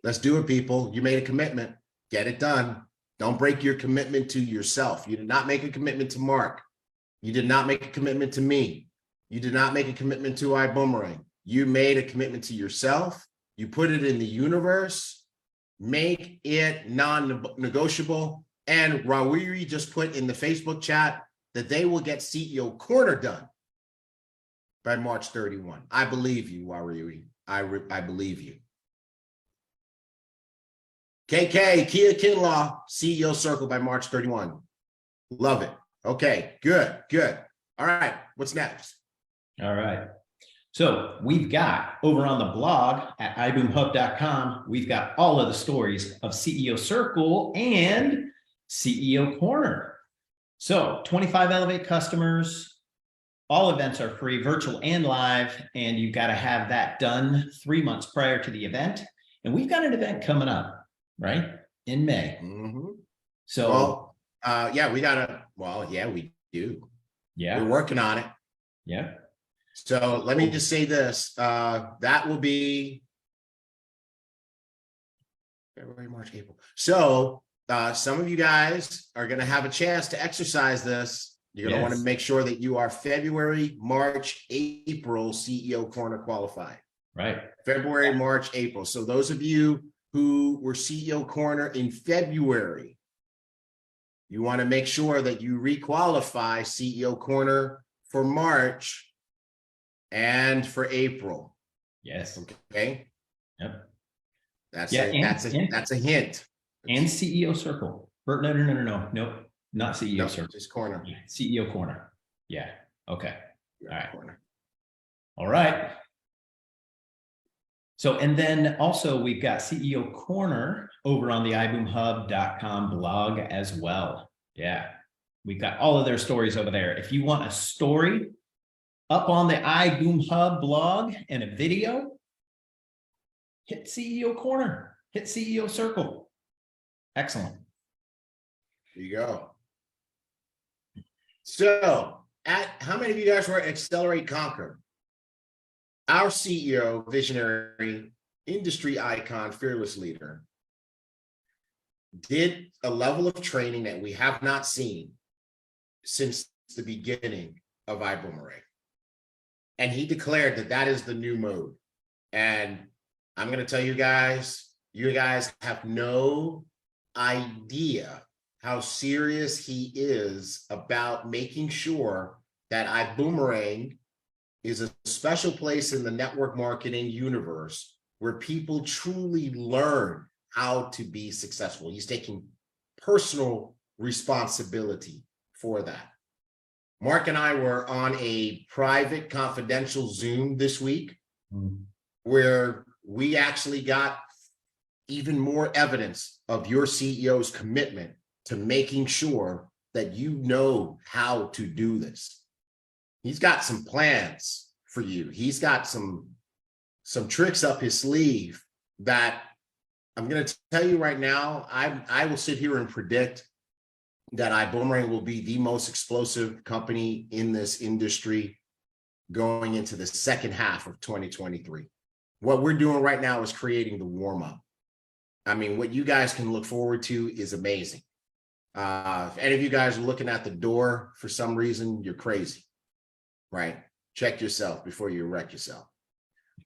Let's do it, people. You made a commitment. Get it done. Don't break your commitment to yourself. You did not make a commitment to Mark. You did not make a commitment to me. You did not make a commitment to Ibüümerang. You made a commitment to yourself. You put it in the universe. Make it non-negotiable. And Rawiri just put in the Facebook chat that they will get CEO Corner done by March 31. I believe you, Rawiri. I believe you. KK, Kia Kinlaw, CEO Circle by March 31. Love it. Okay, good. All right, what's next? All right. So we've got over on the blog at iboomhub.com, we've got all of the stories of CEO Circle and CEO Corner. So 25 Elevate customers, all events are free, virtual and live, and you've got to have that done 3 months prior to the event. And we've got an event coming up, right? In May. Mm-hmm. So, we do. Yeah. We're working on it. Yeah. So let me just say this, that will be February, March, April. So some of you guys are going to have a chance to exercise this. You're going to want to make sure that you are February, March, April CEO Corner qualified. Right. February, March, April. So those of you who were CEO Corner in February, you want to make sure that you requalify CEO Corner for March and for April. Yes. Okay. Yep. That's a hint. And CEO Circle. No, nope. Not CEO Circle. Just Corner. Yeah. CEO Corner. Yeah. Okay. All right. Corner. All right. So, and then also we've got CEO Corner over on the iboomhub.com blog as well. Yeah. We've got all of their stories over there. If you want a story up on the iBoom Hub blog and a video, hit CEO Corner, hit CEO Circle. Excellent. There you go. So, how many of you guys were at Accelerate Conquer? Our CEO, visionary, industry icon, fearless leader, did a level of training that we have not seen since the beginning of Ibüümerang. And he declared that that is the new mode. And I'm going to tell you guys have no idea how serious he is about making sure that Ibüümerang is a special place in the network marketing universe where people truly learn how to be successful. He's taking personal responsibility for that. Mark and I were on a private confidential Zoom this week where we actually got even more evidence of your CEO's commitment to making sure that you know how to do this. He's got some plans for you. He's got some tricks up his sleeve that I'm going to tell you right now. I will sit here and predict that Ibüümerang will be the most explosive company in this industry going into the second half of 2023. What we're doing right now is creating the warm-up. I mean, what you guys can look forward to is amazing. If any of you guys are looking at the door for some reason, you're crazy, right? Check yourself before you wreck yourself.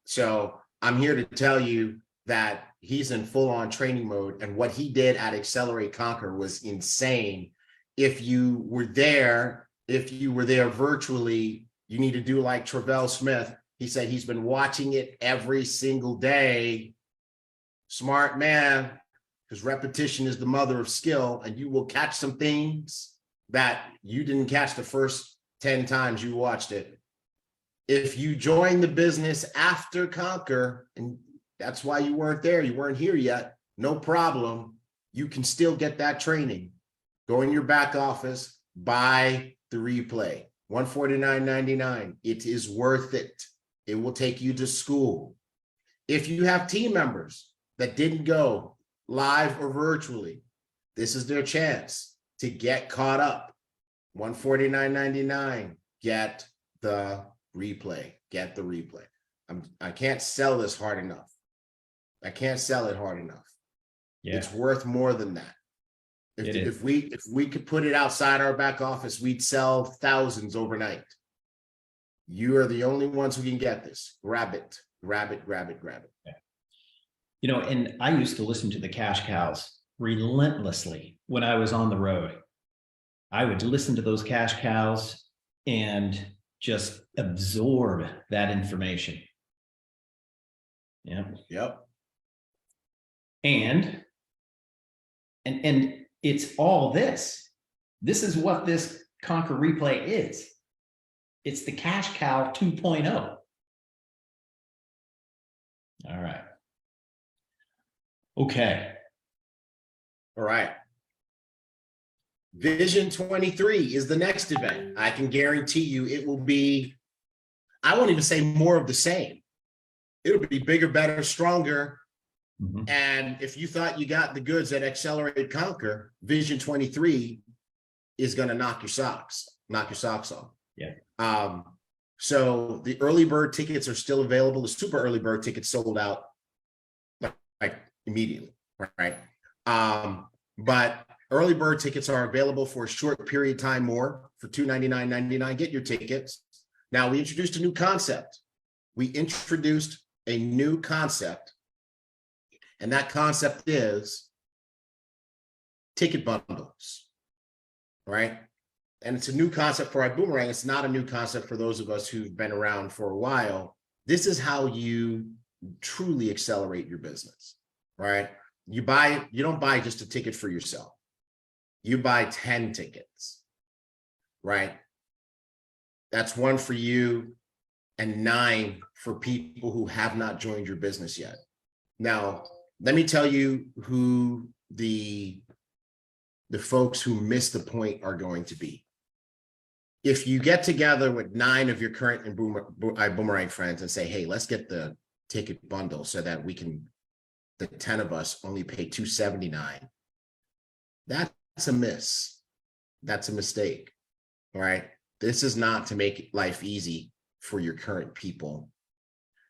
So I'm here to tell you that he's in full-on training mode, and what he did at Accelerate Conquer was insane. If you were there virtually, you need to do like Travell Smith. He said he's been watching it every single day. Smart man, because repetition is the mother of skill, and you will catch some things that you didn't catch the first 10 times you watched it. If you join the business after Conquer, and that's why you weren't there, you weren't here yet, no problem. You can still get that training. Go in your back office, buy the replay, $149.99. It is worth it. It will take you to school. If you have team members that didn't go live or virtually, this is their chance to get caught up. $149.99. Get the replay. Get the replay. I can't sell this hard enough. I can't sell it hard enough. Yeah. It's worth more than that. If we could put it outside our back office, we'd sell thousands overnight. You are the only ones who can get this. Grab it. Grab it. Grab it. Grab it. Yeah. You know, and I used to listen to the cash cows relentlessly when I was on the road. I would listen to those cash cows and just absorb that information. Yeah. Yep. And it's all this. This is what this Conquer replay is. It's the cash cow 2.0. All right. Okay. All right. Vision 23 is the next event. I can guarantee you it will be, I won't even say more of the same. It'll be bigger, better, stronger. Mm-hmm. And if you thought you got the goods at Accelerate Conquer, Vision 23 is going to knock your socks off. Yeah. So the early bird tickets are still available. The super early bird tickets sold out like immediately, right? But early bird tickets are available for a short period of time more for $299.99. Get your tickets. Now, we introduced a new concept. And that concept is ticket bundles, right? And it's a new concept for Ibüümerang. It's not a new concept for those of us who've been around for a while. This is how you truly accelerate your business, right? You don't buy just a ticket for yourself. You buy 10 tickets, right? That's one for you and 9 for people who have not joined your business yet. Now, let me tell you who the the folks who miss the point are going to be. If you get together with 9 of your current Ibüümerang friends and say, hey, let's get the ticket bundle so that we can, the 10 of us only pay $279. That's a miss. That's a mistake. All right. This is not to make life easy for your current people.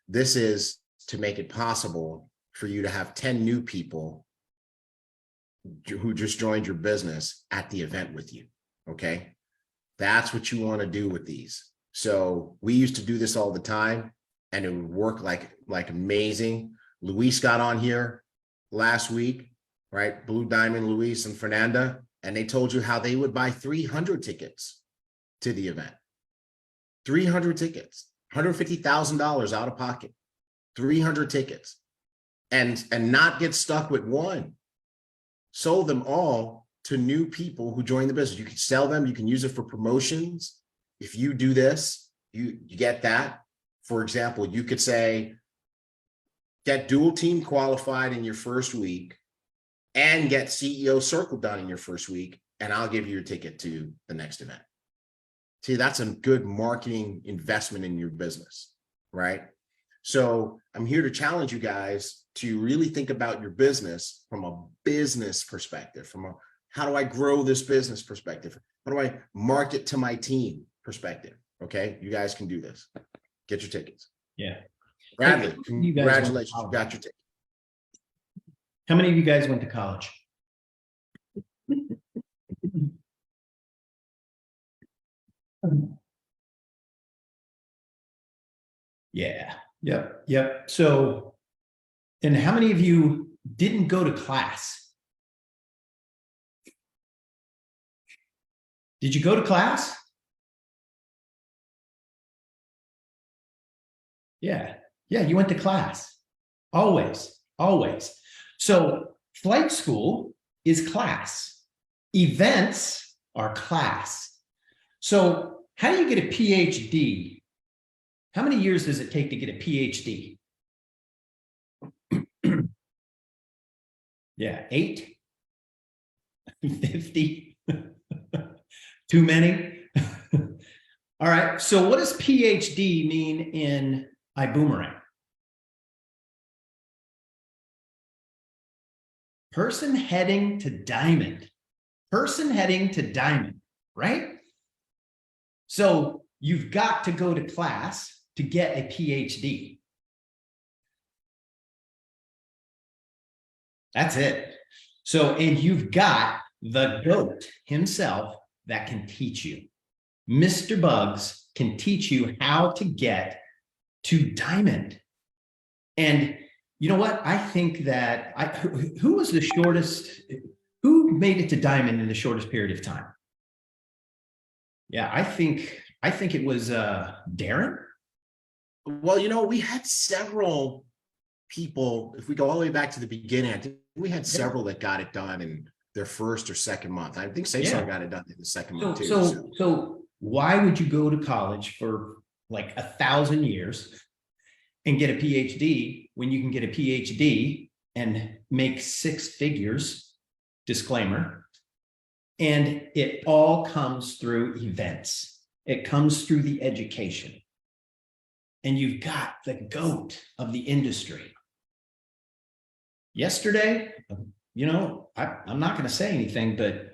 This is to make it possible for you to have 10 new people who just joined your business at the event with you. Okay. That's what you want to do with these. So we used to do this all the time and it would work like amazing. Luis got on here last week, right? Blue Diamond, Luis and Fernanda, and they told you how they would buy 300 tickets to the event. 300 tickets, $150,000 out of pocket, 300 tickets, and not get stuck with one. Sold them all to new people who join the business. You can sell them, you can use it for promotions. If you do this, you get that. For example, you could say, get dual team qualified in your first week and get CEO circle done in your first week, and I'll give you your ticket to the next event. See, that's a good marketing investment in your business, right? So I'm here to challenge you guys to really think about your business from a business perspective, from a how do I grow this business perspective? How do I market to my team perspective? Okay, you guys can do this. Get your tickets. Yeah. Bradley, congratulations, you got your ticket. How many of you guys went to college? Yeah. Yep. So, and how many of you didn't go to class? Did you go to class? Yeah, you went to class. Always. So flight school is class. Events are class. So how do you get a PhD? How many years does it take to get a PhD? Yeah, 8? 50? Too many? All right, so what does PhD mean in Ibüümerang? Person heading to diamond. Person heading to diamond, right? So you've got to go to class to get a PhD. That's it. So, and you've got the GOAT himself that can teach you. Mr. Bugs can teach you how to get to diamond. And you know what? I think that who was the shortest, who made it to diamond in the shortest period of time? Yeah, I think it was Darren. Well, you know, we had several people, if we go all the way back to the beginning, I think we had several that got it done in their first or second month. I think Cesar got it done in the second month too. So why would you go to college for like 1,000 years and get a PhD when you can get a PhD and make 6 figures, disclaimer, and it all comes through events. It comes through the education. And you've got the GOAT of the industry. Yesterday, you know, I'm not going to say anything, but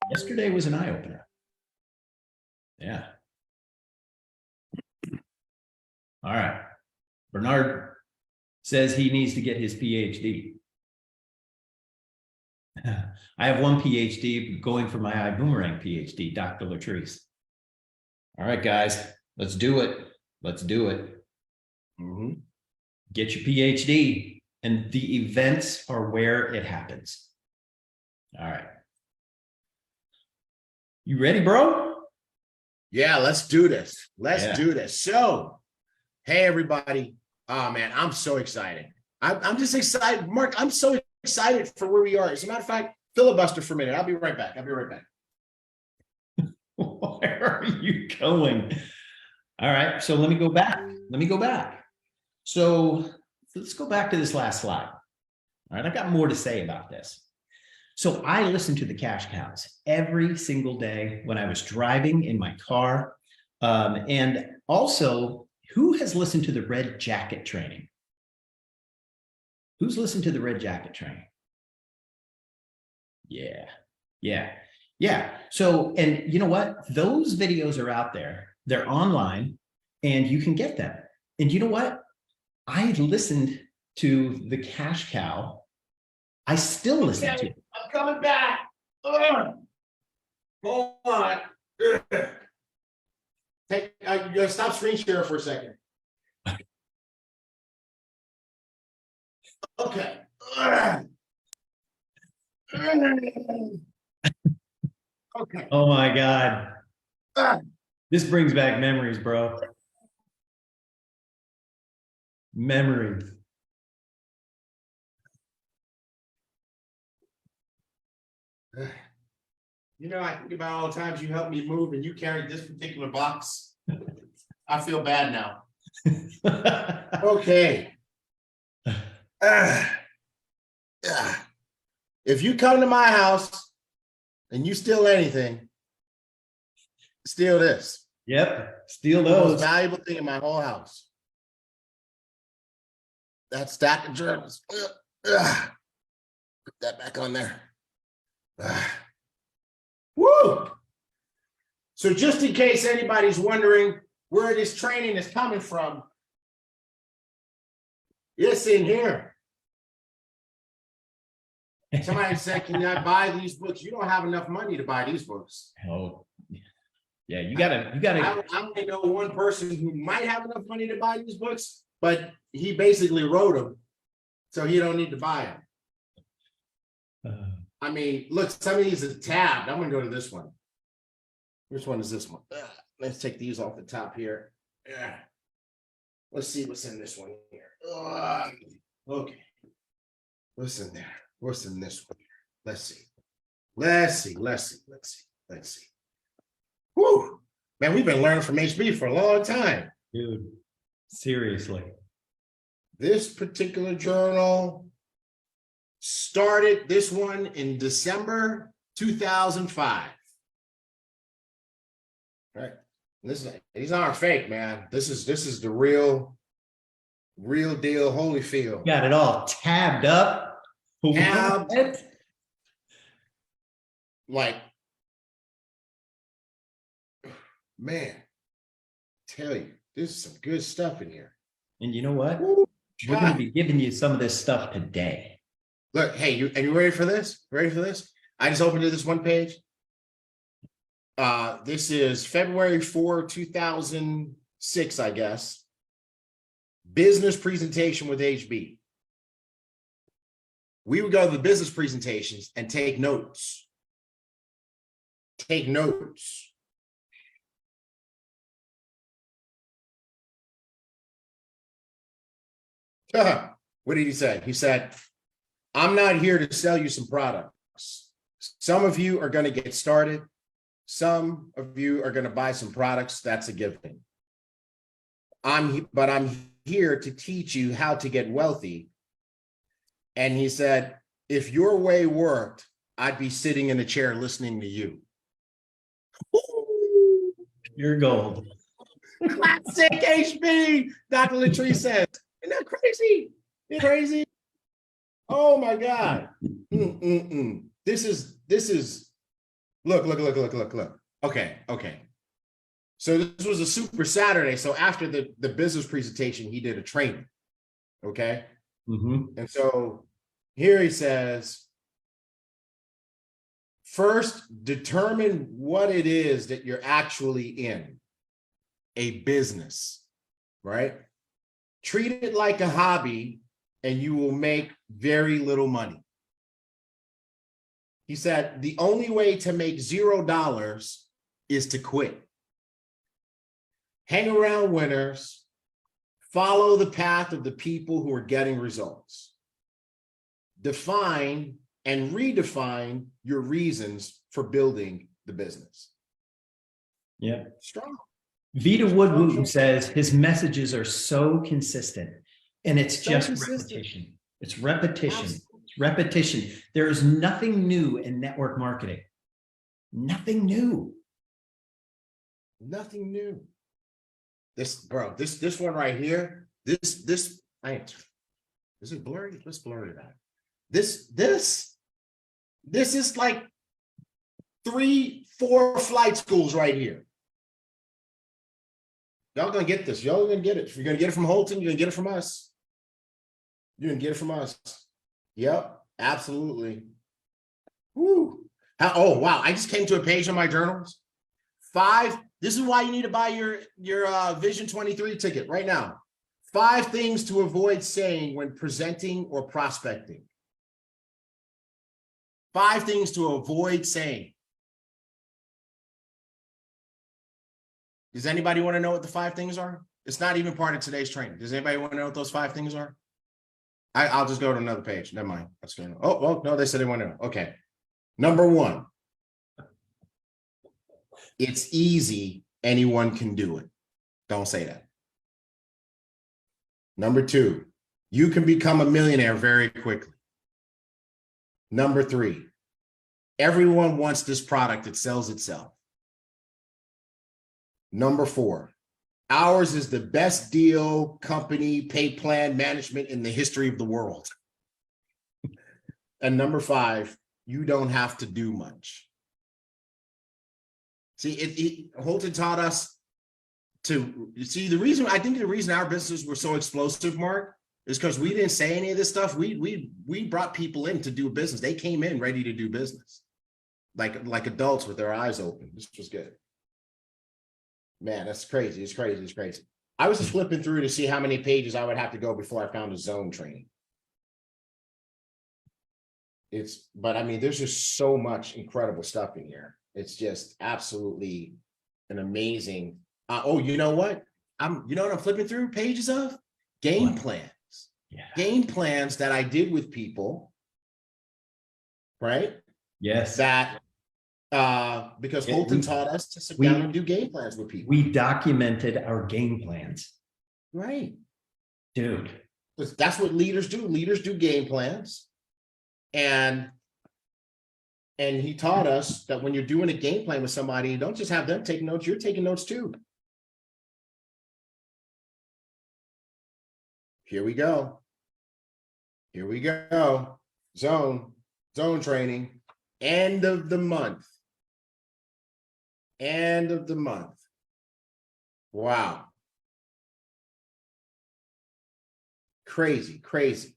yesterday was an eye-opener. Yeah. All right. Bernard says he needs to get his PhD. I have one PhD going for my Ibüümerang PhD, Dr. Latrice. All right, guys, let's do it. Let's do it. Get your PhD, and the events are where it happens. All right. You ready, bro? Yeah, let's do this. Let's do this. So, hey, everybody. Oh, man, I'm so excited. I'm just excited. Mark, I'm so excited for where we are. As a matter of fact, filibuster for a minute. I'll be right back. Where are you going? All right, so let me go back. So let's go back to this last slide. All right, I've got more to say about this. So I listened to the cash cows every single day when I was driving in my car. And also, who has listened to the red jacket training? Who's listened to the red jacket training? Yeah, yeah, yeah. So, and you know what? Those videos are out there. They're online and you can get them. And you know what? I listened to the cash cow. I still listen to it. I'm coming back. Ugh. Hold on. Ugh. Take, stop screen share for a second. Okay. Ugh. Okay. Oh my God. Ugh. This brings back memories, bro. Memories. You know, I think about all the times you helped me move and you carried this particular box. I feel bad now. Okay. If you come to my house and you steal anything, steal this. Yep. Steal The most those. valuable thing in my whole house. That stack of journals. Put that back on there. Woo! So just in case anybody's wondering where this training is coming from, it's in here. Somebody said, can I buy these books? You don't have enough money to buy these books. Oh, yeah. You gotta. I only know one person who might have enough money to buy these books, but he basically wrote them, so you don't need to buy them. I mean, look, some of these are tabbed. I'm gonna go to this one. Which one is this one? Let's take these off the top here. Let's see what's in this one here. Okay. What's in there? What's in this one? Let's see. Let's see. Whew. Man, we've been learning from HB for a long time. Dude, seriously. This particular journal started this one in December 2005. Right. These aren't fake, man. This is the real deal Holyfield. Got it all tabbed up. Tabbed. Like, man, tell you, there's some good stuff in here. And you know what? Woo, We're going to be giving you some of this stuff today. Look, hey, you ready for this? Ready for this? I just opened this one page. This is February 4, 2006, I guess. Business presentation with HB. We would go to the business presentations and take notes. Take notes. What did he say? He said, I'm not here to sell you some products. Some of you are going to get started. Some of you are going to buy some products. That's a given. But I'm here to teach you how to get wealthy. And he said, if your way worked, I'd be sitting in a chair listening to you. You're gold. Classic HB, Dr. Latrice says. Isn't that crazy? Isn't that crazy? Oh my God. This is, look. Okay. So this was a Super Saturday. So after the business presentation, he did a training. Okay. Mm-hmm. And so here he says, first, determine what it is that you're actually in, a business, right? Treat it like a hobby and you will make very little money. He said, the only way to make $0 is to quit. Hang around winners, follow the path of the people who are getting results. Define and redefine your reasons for building the business. Yeah. Strong. Vita Woodwooten says his messages are so consistent and it's So just consistent. repetition. It's repetition. Repetition. There is nothing new in network marketing. Nothing new. Nothing new. This one right here, is it blurry? Let's blur it out. This is like 3-4 flight schools right here. Y'all gonna get this. Y'all gonna get it. You're gonna get it from Holton. You're gonna get it from us. You're gonna get it from us. Yep, absolutely. Woo. Oh wow! I just came to a page on my journals. 5. This is why you need to buy your Vision 23 ticket right now. 5 things to avoid saying when presenting or prospecting. 5 things to avoid saying. Does anybody want to know what the 5 things are? It's not even part of today's training. Does anybody want to know what those 5 things are? I'll just go to another page. Never mind. That's good. Oh, well, no, they said they want to know. Okay. Number 1. It's easy. Anyone can do it. Don't say that. Number 2, you can become a millionaire very quickly. Number 3, everyone wants this product. It sells itself. Number 4, ours is the best deal, company, pay plan management in the history of the world. And number 5, you don't have to do much. See, Holton taught us to see the reason. I think the reason our businesses were so explosive, Mark, is because we didn't say any of this stuff. We brought people in to do business. They came in ready to do business, like adults with their eyes open. This was good. Man, that's crazy. It's crazy. It's crazy. I was just flipping through to see how many pages I would have to go before I found a zone training. But I mean, there's just so much incredible stuff in here. It's just absolutely an amazing. Oh, you know what? I'm flipping through pages of game plans. Yeah. Game plans that I did with people, right? Yes. That because Holton taught us to sit down and do game plans with people. We documented our game plans. Right. Dude. That's what leaders do. Leaders do game plans. And he taught us that when you're doing a game plan with somebody, you don't just have them take notes, you're taking notes too. Here we go. Here we go. Zone training. End of the month. End of the month. Wow. Crazy, crazy.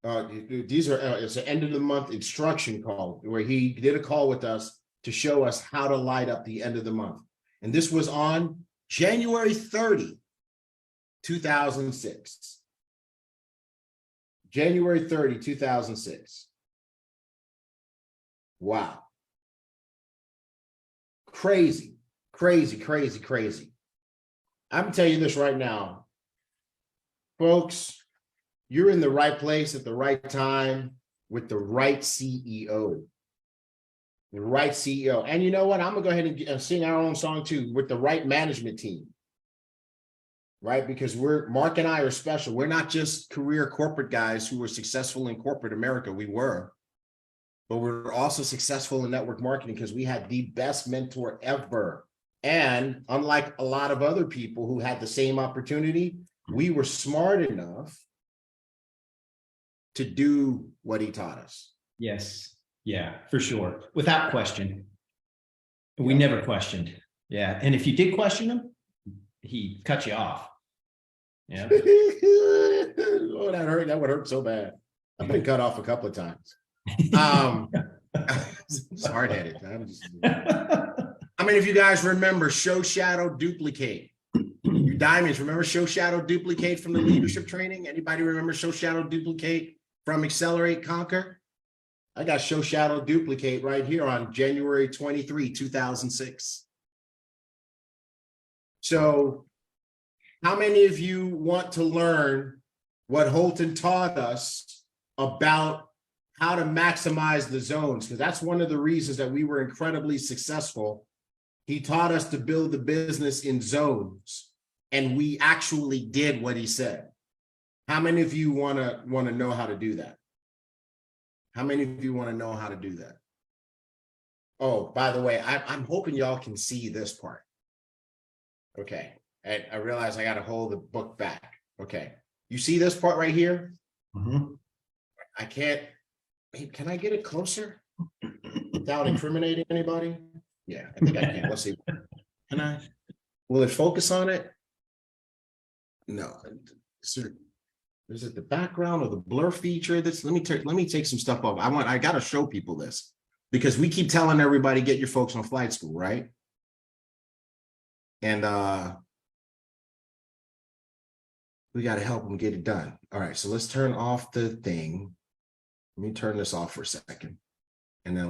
These are it's an end of the month instruction call where he did a call with us to show us how to light up the end of the month. And this was on January 30, 2006. January 30, 2006. Wow. Crazy, crazy, crazy, crazy. I'm telling you this right now, folks. You're in the right place at the right time with the right CEO. The right CEO. And you know what? I'm going to go ahead and sing our own song too, with the right management team. Right? Because Mark and I are special. We're not just career corporate guys who were successful in corporate America. We were. But we're also successful in network marketing because we had the best mentor ever. And unlike a lot of other people who had the same opportunity, we were smart enough to do what he taught us. Yes. Yeah, for sure. Without question. We never questioned. Yeah. And if you did question him, he cut you off. Yeah. Oh, that hurt. That would hurt so bad. I've been cut off a couple of times. It's hard-headed. I mean, if you guys remember show, shadow, duplicate. You diamonds, remember show, shadow, duplicate from the leadership training? Anybody remember show, shadow, duplicate from Accelerate, Conquer? I got show, shadow, duplicate right here on January 23, 2006. So how many of you want to learn what Holton taught us about how to maximize the zones? Because that's one of the reasons that we were incredibly successful. He taught us to build the business in zones, and we actually did what he said. How many of you want to know how to do that? How many of you want to know how to do that? Oh, by the way, I'm hoping y'all can see this part. Okay. And I realize I got to hold the book back. Okay. You see this part right here? Mhm. I can't. Hey, can I get it closer without incriminating anybody? Yeah, I think I can. Let's see. Can I? Will it focus on it? No. Is it the background or the blur feature? Let me take some stuff off. I got to show people this because we keep telling everybody get your folks on flight school, right? And we got to help them get it done. All right, so let's turn off the thing. Let me turn this off for a second. And then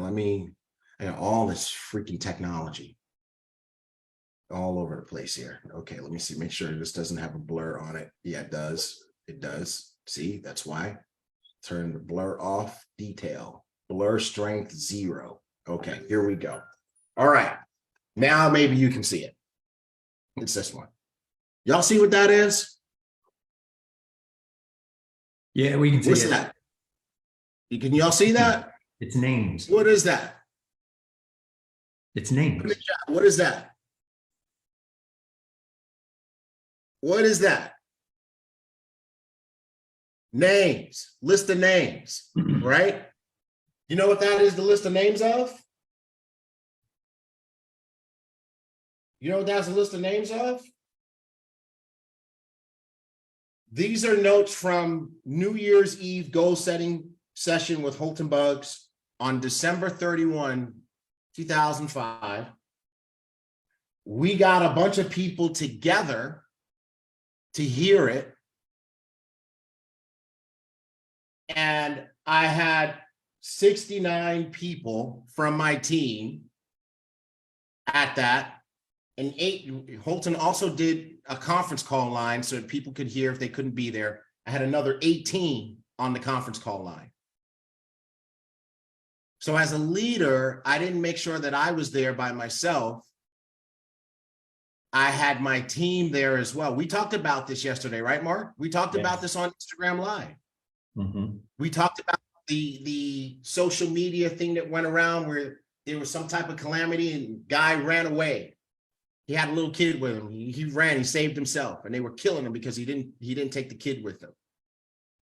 all this freaking technology all over the place here. Okay, let me see, make sure this doesn't have a blur on it. Yeah, it does. It does. See, that's why. Turn the blur off, detail, blur strength 0. Okay, here we go. All right, now maybe you can see it. It's this one. Y'all see what that is? Yeah, we can see What's it. that? Can y'all see that? It's names. What is that? It's names. What is that? What is that? Names, list of names, right? You know what that is, the list of names of? You know what that's a list of names of? These are notes from New Year's Eve goal setting session with Holton Bugs on December 31, 2005. We got a bunch of people together to hear it. And I had 69 people from my team at that. And Holton also did a conference call line so people could hear if they couldn't be there. I had another 18 on the conference call line. So as a leader, I didn't make sure that I was there by myself. I had my team there as well. We talked about this yesterday, right, Mark? We talked about this on Instagram Live. Mm-hmm. We talked about the social media thing that went around where there was some type of calamity and guy ran away. He had a little kid with him. He ran, he saved himself, and they were killing him because he didn't take the kid with him.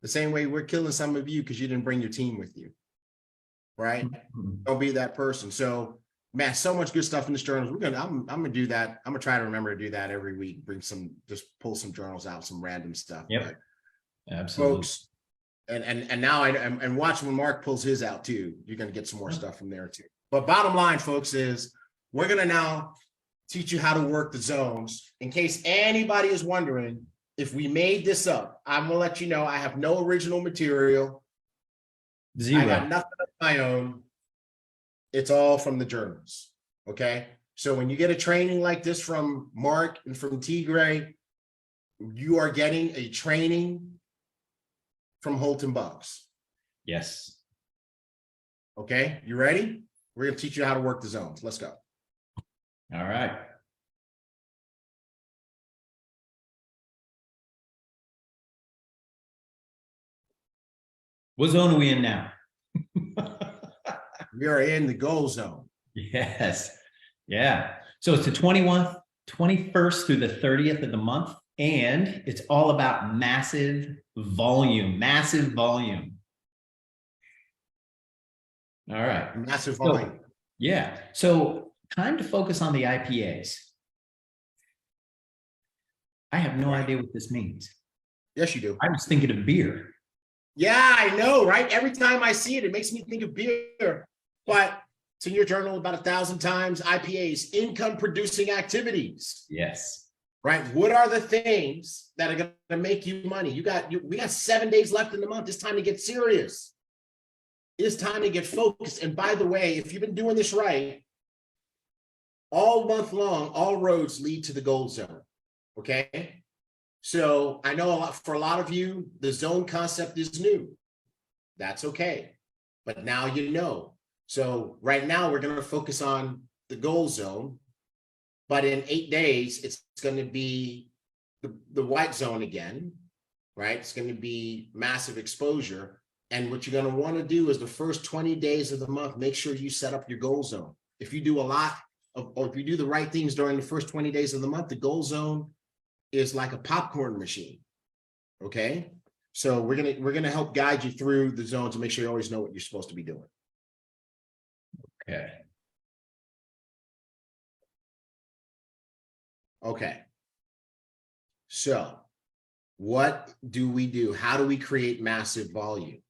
The same way we're killing some of you because you didn't bring your team with you. Right? Mm-hmm. Don't be that person. So, man, so much good stuff in this journals. I'm gonna do that. I'm gonna try to remember to do that every week. Just pull some journals out, some random stuff. Yep. But Absolutely. folks, and now and watch when Mark pulls his out too. You're gonna get some more stuff from there too. But bottom line, folks, is we're gonna now teach you how to work the zones. In case anybody is wondering if we made this up, I'm gonna let you know I have no original material. Zero. I got nothing of my own. It's all from the journals. Okay. So when you get a training like this from Mark and from T. Gray, you are getting a training from Holton Bugs. Yes. Okay. You ready? We're going to teach you how to work the zones. Let's go. All right. What zone are we in now? We are in the goal zone. Yes. Yeah. So it's the 21st through the 30th of the month. And it's all about massive volume. All right. Massive volume. So, yeah. So time to focus on the IPAs. I have no idea what this means. Yes, you do. I was thinking of beer. Yeah, I know, right? Every time I see it, it makes me think of beer. But it's in your journal about 1,000 times. IPAs, income producing activities. Yes. Right? What are the things that are going to make you money? We got 7 days left in the month. It's time to get serious. It's time to get focused. And by the way, if you've been doing this right, all month long, all roads lead to the goal zone. Okay. So I know for a lot of you, the zone concept is new. That's okay. But now you know. So right now we're going to focus on the goal zone. But in 8 days, it's going to be the white zone again, right? It's going to be massive exposure. And what you're going to want to do is the first 20 days of the month, make sure you set up your goal zone. If you do a lot of, or if you do the right things during the first 20 days of the month, the goal zone is like a popcorn machine. Okay. So we're going to help guide you through the zones to make sure you always know what you're supposed to be doing. Okay. Okay. So what do we do? How do we create massive volume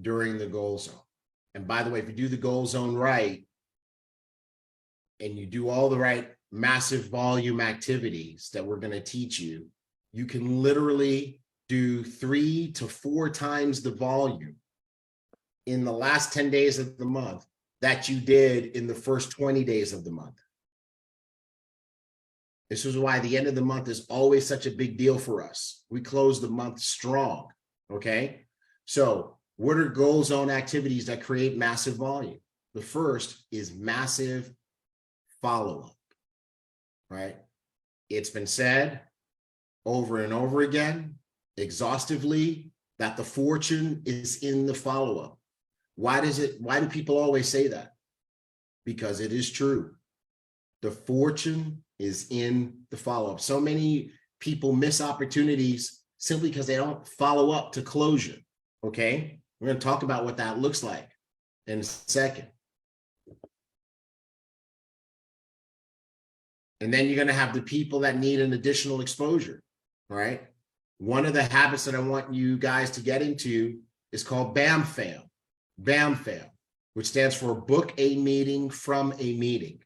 during the goal zone? And by the way, if you do the goal zone right, and you do all the right massive volume activities that we're going to teach you, you can literally do 3 to 4 times the volume in the last 10 days of the month that you did in the first 20 days of the month. This is why the end of the month is always such a big deal for us. We close the month strong, okay? So what are goal zone activities that create massive volume? The first is massive follow-up, right? It's been said over and over again, exhaustively, that the fortune is in the follow-up. Why do people always say that? Because it is true. The fortune is in the follow-up. So many people miss opportunities simply because they don't follow up to closure, okay? We're going to talk about what that looks like in a second. And then you're going to have the people that need an additional exposure, right? One of the habits that I want you guys to get into is called BAM fail. BAM fail, which stands for book a meeting from a meeting.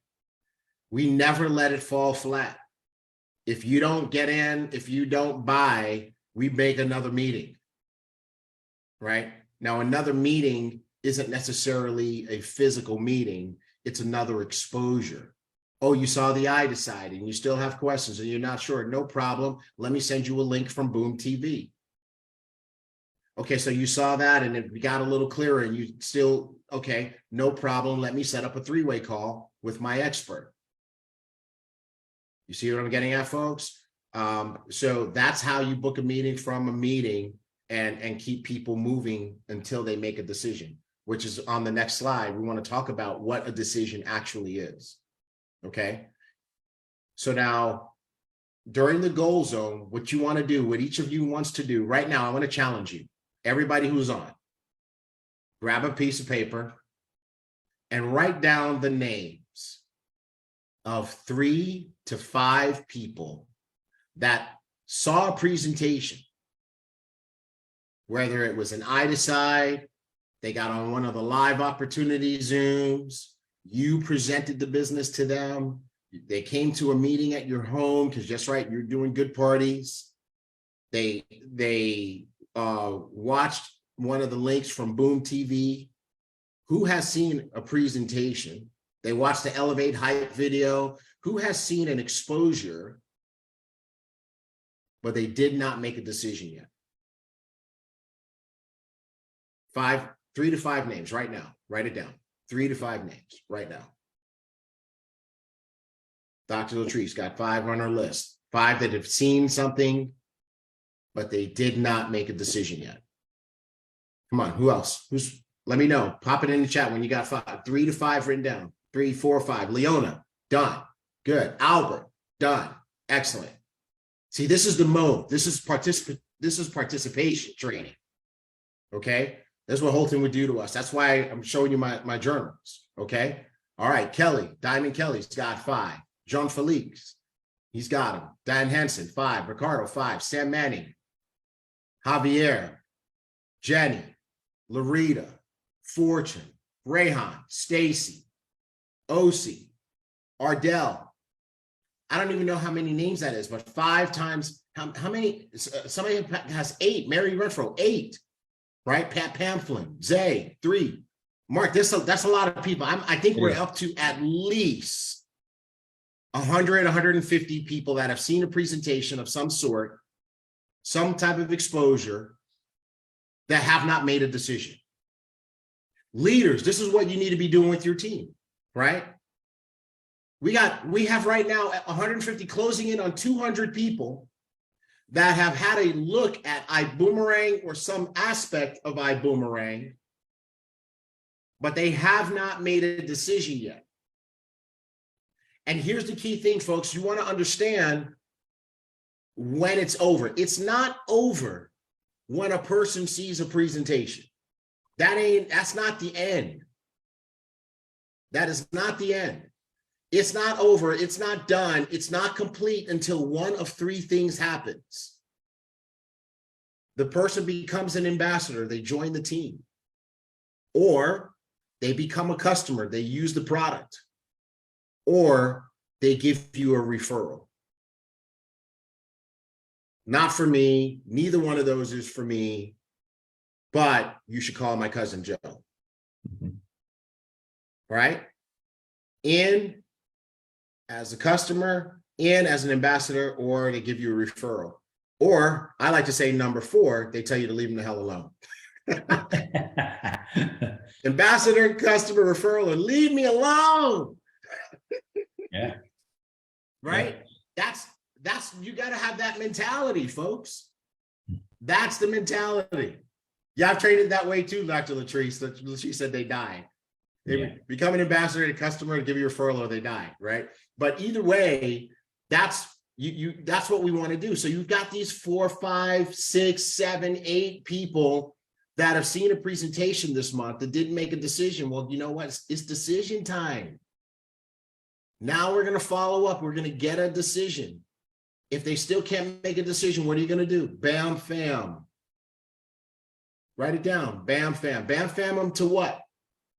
We never let it fall flat. If you don't get in, if you don't buy, we make another meeting, right? Now, another meeting isn't necessarily a physical meeting. It's another exposure. Oh, you saw the I decide and you still have questions and you're not sure. No problem. Let me send you a link from BÜM TV. Okay, so you saw that and it got a little clearer and you still, okay, no problem. Let me set up a 3-way call with my expert. You see what I'm getting at, folks? So that's how you book a meeting from a meeting and keep people moving until they make a decision, which is on the next slide. We want to talk about what a decision actually is. Okay. So now during the goal zone, what you want to do, what each of you wants to do right now, I want to challenge you, everybody who's on, grab a piece of paper and write down the names of 3 to 5 people that saw a presentation, whether it was an I decide, they got on one of the live opportunity Zooms, you presented the business to them, they came to a meeting at your home, because just right, you're doing good parties. They watched one of the links from BÜM TV. Who has seen a presentation? They watched the Elevate Hype video. Who has seen an exposure, but they did not make a decision yet? 3 to 5 names right now. Write it down. 3 to 5 names right now. Dr. Latrice got 5 on her list. 5 that have seen something, but they did not make a decision yet. Come on, who else? Let me know. Pop it in the chat when you got 5. 3 to 5 written down. 3, 4, 5. Leona, done. Good. Albert, done. Excellent. See, this is the mode. This is participation training. Okay. That's what Holton would do to us. That's why I'm showing you my journals. Okay. All right. Kelly, Diamond Kelly's got 5. John Felix, he's got them. Dan Henson, 5. Ricardo, 5. Sam Manning, Javier, Jenny, Larita, Fortune, Rayhan, Stacy, Osi, Ardell. I don't even know how many names that is, but 5 times, how many? Somebody has 8. Mary Renfro, 8. Right? Pat Pamphlet, Zay, 3. Mark, that's a lot of people. I think we're up to at least 100, 150 people that have seen a presentation of some sort, some type of exposure, that have not made a decision. Leaders, this is what you need to be doing with your team, right? We have right now 150 closing in on 200 people that have had a look at Ibüümerang or some aspect of Ibüümerang, but they have not made a decision yet. And here's the key thing, folks. You want to understand when it's over. It's not over when a person sees a presentation. That's not the end. That is not the end. It's not over. It's not done. It's not complete until one of three things happens. The person becomes an ambassador. They join the team. Or they become a customer. They use the product. Or they give you a referral. Not for me. Neither one of those is for me. But you should call my cousin Joe. Mm-hmm. Right? In as a customer, in as an ambassador, or they give you a referral. Or I like to say number 4, they tell you to leave them the hell alone. Ambassador, customer, referral, or leave me alone. Yeah. Right? Yeah. That's you got to have that mentality, folks. That's the mentality. Yeah, I've trained it that way too, Dr. Latrice. Latrice said they died. They become an ambassador, a customer, to give you a referral, or they die, right? But either way, that's that's what we want to do. So you've got these 4, 5, 6, 7, 8 people that have seen a presentation this month that didn't make a decision. Well, you know what? It's decision time. Now we're going to follow up. We're going to get a decision. If they still can't make a decision, what are you going to do? Bam, fam. Write it down. Bam, fam. Bam, fam them to what?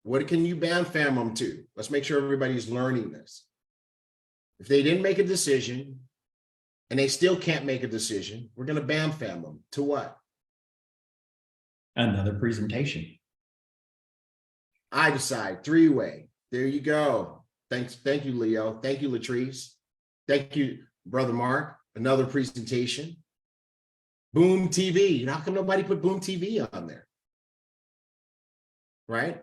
What can you bam, fam them to? Let's make sure everybody's learning this. If they didn't make a decision and they still can't make a decision, we're going to bam, fam them to what? Another presentation. I decide 3-way. There you go. Thanks. Thank you, Leo. Thank you, Latrice. Thank you, Brother Mark. Another presentation. BÜM TV. How come nobody put BÜM TV on there? Right?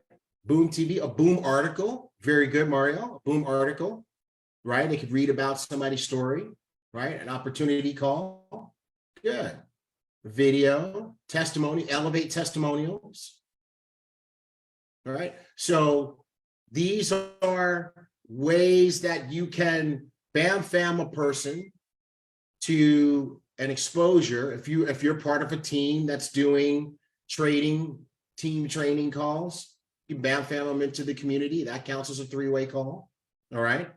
BÜM TV, a BÜM article. Very good, Mario. A BÜM article. Right? They could read about somebody's story. Right? An opportunity call. Good. Video, testimony, elevate testimonials. All right. So these are ways that you can bam fam a person to an exposure. If you're part of a team that's doing team training calls, you bam fam them into the community. That counts as a 3-way call. All right.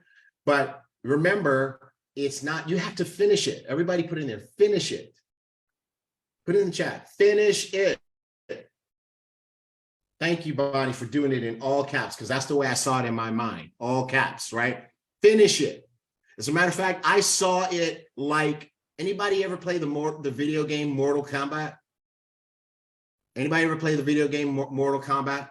But remember, it's not, you have to finish it. Everybody put in there, finish it. Put it in the chat, finish it. Thank you, Bonnie, for doing it in all caps, because that's the way I saw it in my mind. All caps, right? Finish it. As a matter of fact, I saw it like, anybody ever play the video game Mortal Kombat? Anybody ever play the video game Mortal Kombat?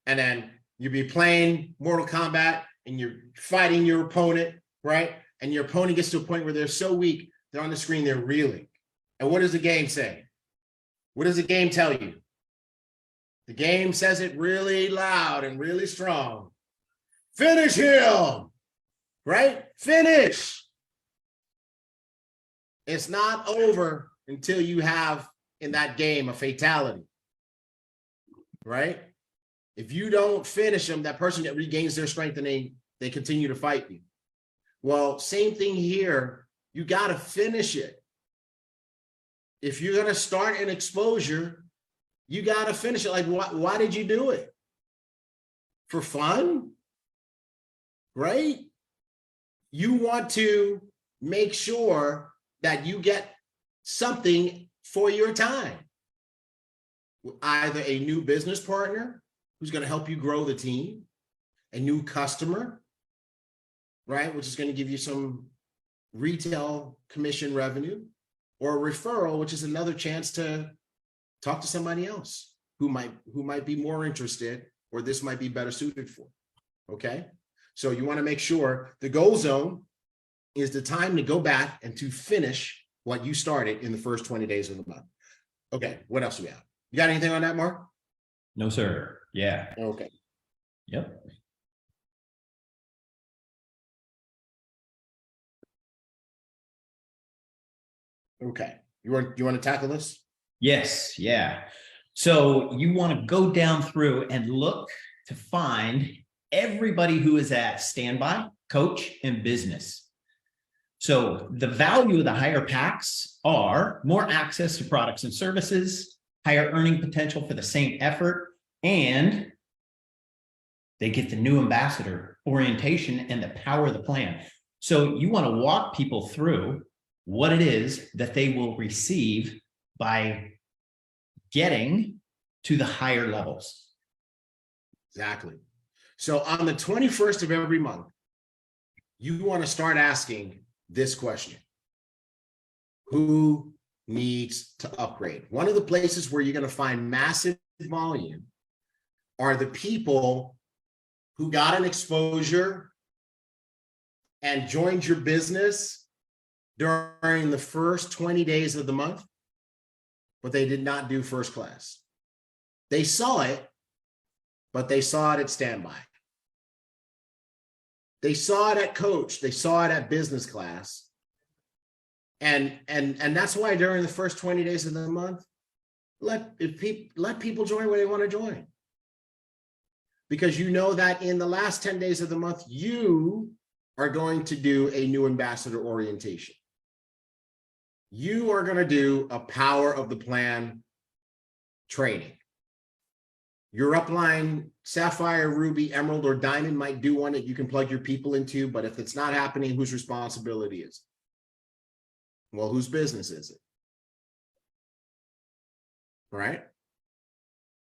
And then you'd be playing Mortal Kombat and you're fighting your opponent, right? And your opponent gets to a point where they're so weak, they're on the screen, they're reeling. And what does the game say? What does the game tell you? The game says it really loud and really strong. Finish him, right? Finish. It's not over until you have in that game a fatality, right? If you don't finish them, that person that regains their strength and they continue to fight you. Well, same thing here. You got to finish it. If you're going to start an exposure, you got to finish it. Like, why did you do it? For fun? Right? You want to make sure that you get something for your time. Either a new business partner who's going to help you grow the team, a new customer, right, which is going to give you some retail commission revenue, or a referral, which is another chance to talk to somebody else who might be more interested, or this might be better suited for. Okay, so you want to make sure the goal zone is the time to go back and to finish what you started in the first 20 days of the month. Okay, what else do we have? You got anything on that, Mark? No, sir. Yeah. Okay. Yep. Okay. You want to tackle this? Yes, yeah. So you want to go down through and look to find everybody who is at standby, coach, and business. So the value of the higher packs are more access to products and services, higher earning potential for the same effort, and they get the new ambassador orientation and the power of the plan. So you want to walk people through what it is that they will receive by getting to the higher levels. Exactly. So on the 21st of every month, you want to start asking this question: who needs to upgrade? One of the places where you're going to find massive volume are the people who got an exposure and joined your business during the first 20 days of the month, but they did not do first class. They saw it, but they saw it at standby. They saw it at coach. They saw it at business class. And that's why during the first 20 days of the month, let people join where they want to join. Because you know that in the last 10 days of the month, you are going to do a new ambassador orientation. You are going to do a power of the plan training. Your upline, Sapphire, Ruby, Emerald, or Diamond might do one that you can plug your people into, but if it's not happening, whose responsibility is it? Well, whose business is it? Right?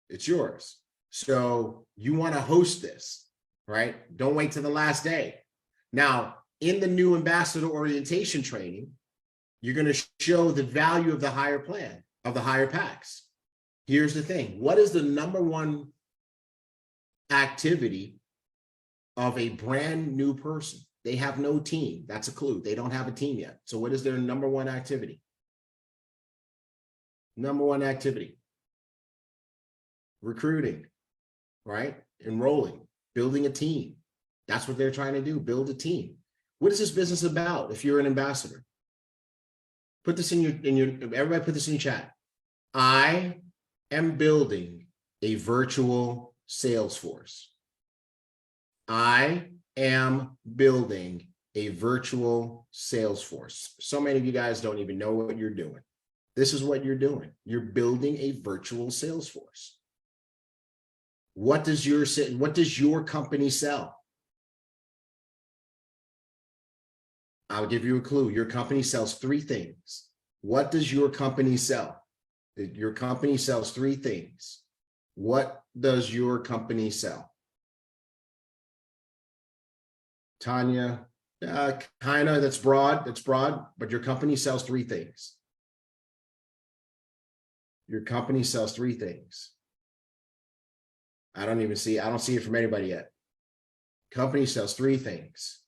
It's yours. So you want to host this, right? Don't wait till the last day. Now, in the new ambassador orientation training, you're going to show the value of the higher plan, of the higher packs. Here's the thing. What is the number one activity of a brand new person? They have no team. That's a clue. They don't have a team yet. So what is their number one activity? Number one activity. Recruiting, right? Enrolling, building a team. That's what they're trying to do, build a team. What is this business about if you're an ambassador? Put this in your, everybody put this in your chat. I am building a virtual sales force. I am building a virtual sales force. So many of you guys don't even know what you're doing. This is what you're doing. You're building a virtual sales force. What does your company sell? I'll give you a clue. Your company sells three things. What does your company sell? Your company sells three things. What does your company sell? Tanya, kind of, that's broad, but your company sells three things. Your company sells three things. I don't see it from anybody yet. Company sells three things.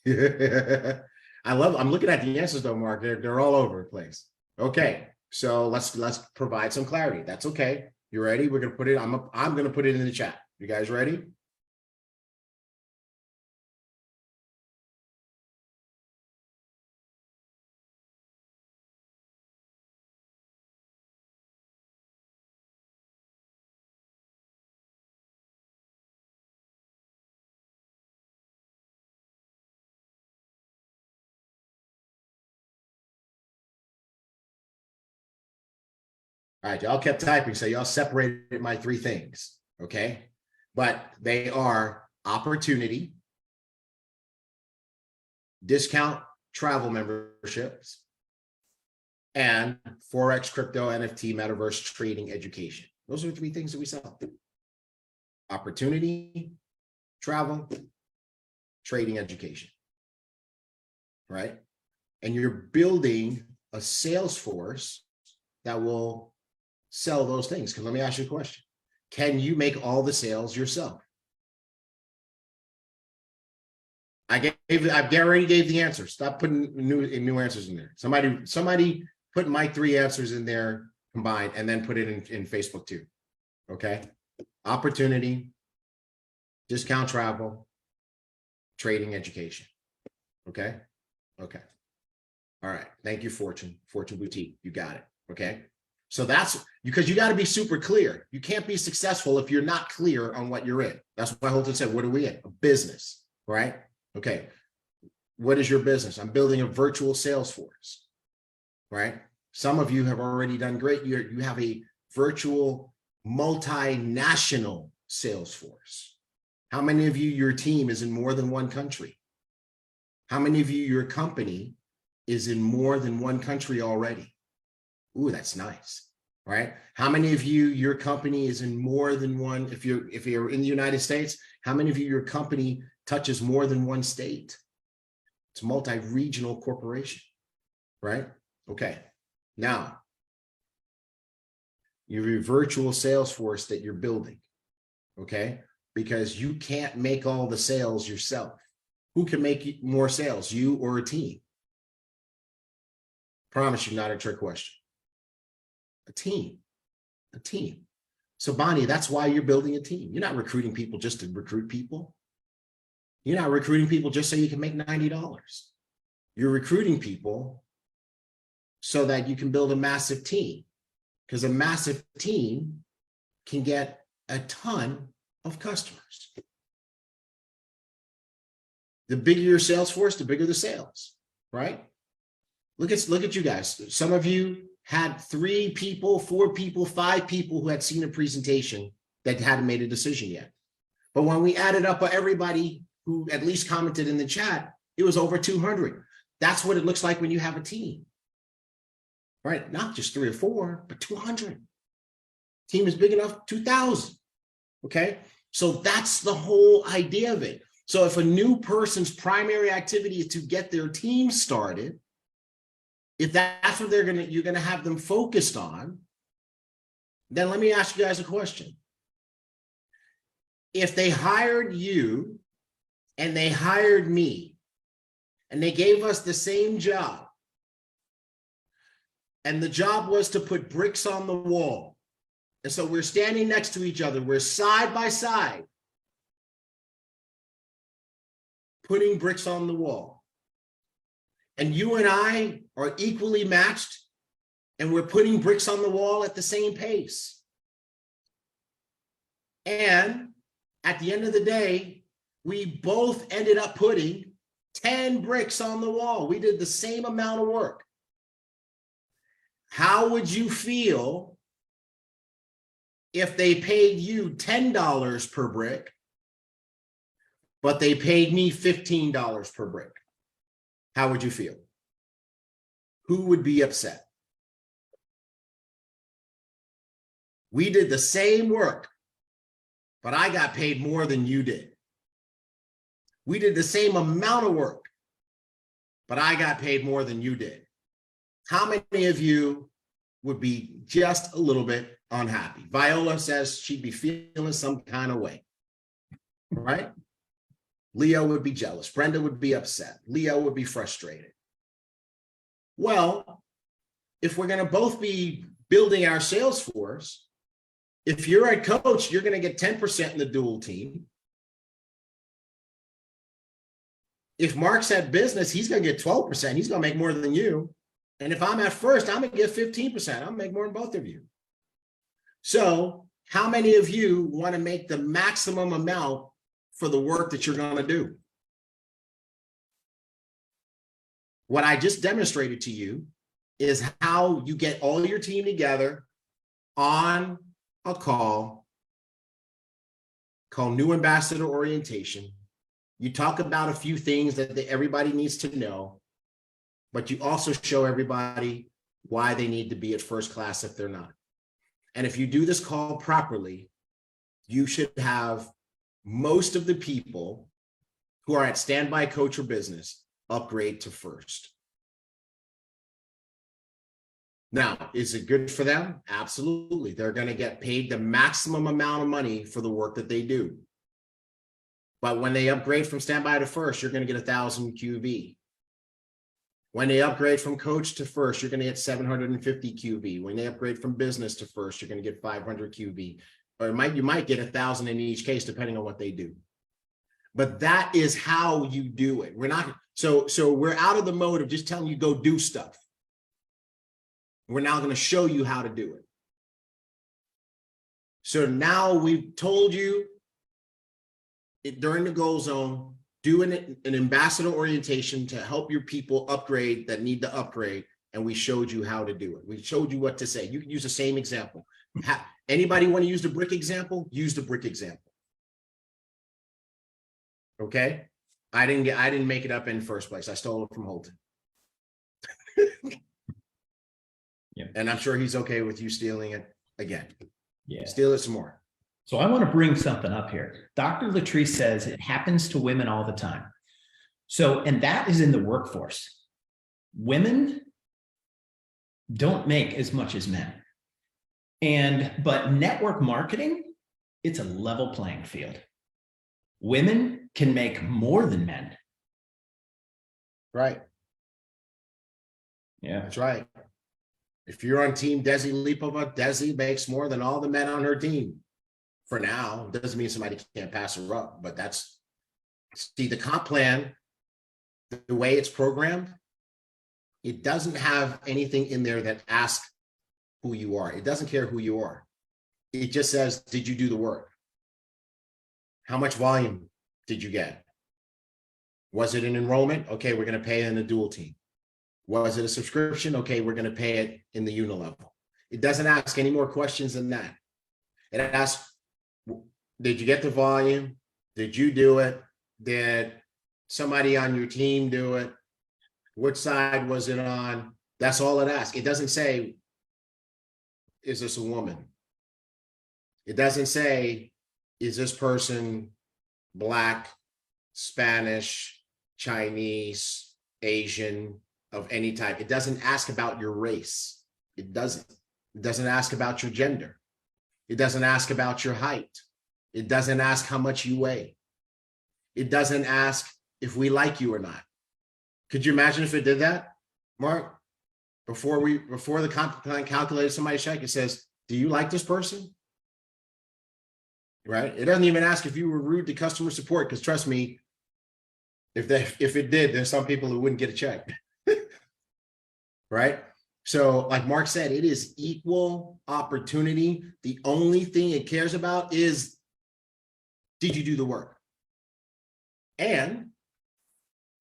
I'm looking at the answers though, Mark. They're all over the place. Okay, so let's provide some clarity. That's okay. You ready? We're gonna put it. I'm gonna put it in the chat. You guys ready? All right, y'all kept typing, so y'all separated my three things, okay? But they are opportunity, discount travel memberships, and Forex, crypto, NFT, metaverse trading education. Those are the three things that we sell. Opportunity, travel, trading education, right? And you're building a sales force that will sell those things. Because let me ask you a question. Can you make all the sales yourself? I already gave the answer. Stop putting new answers in there. Somebody put my three answers in there combined and then put it in Facebook too. Okay. Opportunity, discount travel, trading education. Okay. Okay. All right. Thank you, Fortune Boutique. You got it. Okay. So that's because you got to be super clear. You can't be successful if you're not clear on what you're in. That's why Holton said, what are we in? A business, right? Okay. What is your business? I'm building a virtual sales force, right? Some of you have already done great. You have a virtual multinational sales force. How many of you, your team is in more than one country? How many of you, your company is in more than one country already? Ooh, that's nice, right? How many of you, your company is in more than one, if you're in the United States, how many of you, your company touches more than one state? It's a multi-regional corporation, right? Okay, now, your virtual sales force that you're building, okay? Because you can't make all the sales yourself. Who can make more sales, you or a team? Promise you, not a trick question. A team. So Bonnie, that's why you're building a team. You're not recruiting people just to recruit people. You're not recruiting people just so you can make $90. You're recruiting people so that you can build a massive team, because a massive team can get a ton of customers. The bigger your sales force, the bigger the sales, right? Look at you guys. Some of you had 3 people, 4 people, 5 people who had seen a presentation that hadn't made a decision yet. But when we added up everybody who at least commented in the chat, it was over 200. That's what it looks like when you have a team, right? Not just 3 or 4, but 200. Team is big enough, 2,000. Okay. So that's the whole idea of it. So if a new person's primary activity is to get their team started, if that's what you're gonna have them focused on, then let me ask you guys a question. If they hired you and they hired me and they gave us the same job, and the job was to put bricks on the wall, and so we're standing next to each other, we're side by side putting bricks on the wall, and you and I are equally matched, and we're putting bricks on the wall at the same pace. And at the end of the day, we both ended up putting 10 bricks on the wall. We did the same amount of work. How would you feel if they paid you $10 per brick, but they paid me $15 per brick? How would you feel? Who would be upset? We did the same work, but I got paid more than you did. We did the same amount of work, but I got paid more than you did. How many of you would be just a little bit unhappy? Viola says she'd be feeling some kind of way, right? Leo would be jealous. Brenda would be upset. Leo would be frustrated. Well, if we're going to both be building our sales force, if you're a coach, you're going to get 10% in the dual team. If Mark's at business, he's going to get 12%. He's going to make more than you. And if I'm at first, I'm going to get 15%. I'm going to make more than both of you. So how many of you want to make the maximum amount for the work that you're going to do? What I just demonstrated to you is how you get all your team together on a call called New Ambassador Orientation. You talk about a few things that everybody needs to know, but you also show everybody why they need to be at first class if they're not. And if you do this call properly, you should have most of the people who are at standby coach or business upgrade to first. Now, is it good for them? Absolutely. They're going to get paid the maximum amount of money for the work that they do. But when they upgrade from standby to first, you're going to get 1,000 QV. When they upgrade from coach to first, you're going to get 750 QV. When they upgrade from business to first, you're going to get 500 QV. Or you might get 1,000 in each case, depending on what they do. But that is how you do it. So we're out of the mode of just telling you go do stuff. We're now going to show you how to do it. So now we've told you during the goal zone, do an ambassador orientation to help your people upgrade that need to upgrade. And we showed you how to do it. We showed you what to say. You can use the same example. Anybody want to use the brick example? Use the brick example. Okay. I didn't make it up in the first place. I stole it from Holton. Yeah. And I'm sure he's okay with you stealing it again. Yeah. Steal it some more. So I want to bring something up here. Dr. Latrice says it happens to women all the time. So, and that is in the workforce. Women don't make as much as men. But network marketing, it's a level playing field. Women can make more than men. Right. Yeah. That's right. If you're on team Desi Lipova, Desi makes more than all the men on her team. For now, doesn't mean somebody can't pass her up, but that's, see, the comp plan, the way it's programmed, it doesn't have anything in there that asks who you are. It doesn't care who you are. It just says, did you do the work? How much volume did you get? Was it an enrollment? Okay, we're going to pay it in a dual team. Was it a subscription? Okay, we're going to pay it in the unilevel. It doesn't ask any more questions than that. It asks, did you get the volume? Did you do it? Did somebody on your team do it? Which side was it on? That's all it asks. It doesn't say, is this a woman? It doesn't say, is this person Black, Spanish, Chinese, Asian, of any type. It doesn't ask about your race. It doesn't. It doesn't ask about your gender. It doesn't ask about your height. It doesn't ask how much you weigh. It doesn't ask if we like you or not. Could you imagine if it did that, Mark? Before the comp plan calculated somebody's check, it says, do you like this person? Right? It doesn't even ask if you were rude to customer support, because trust me, if it did, there's some people who wouldn't get a check. Right? So like Mark said, it is equal opportunity. The only thing it cares about is, did you do the work? And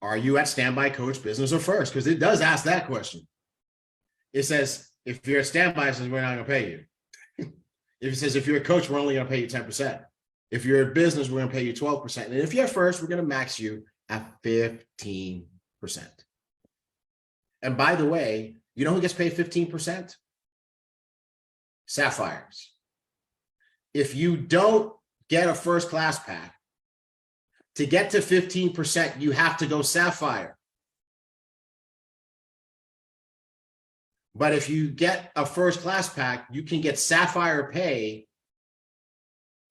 are you at standby, coach, business, or first? Because it does ask that question. It says, if you're a standby, it says, we're not going to pay you. If it says, if you're a coach, we're only going to pay you 10%. If you're a business, we're going to pay you 12%. And if you're first, we're going to max you at 15%. And by the way, you know who gets paid 15%? Sapphires. If you don't get a first class pack, to get to 15%, you have to go Sapphire. But if you get a first class pack, you can get Sapphire pay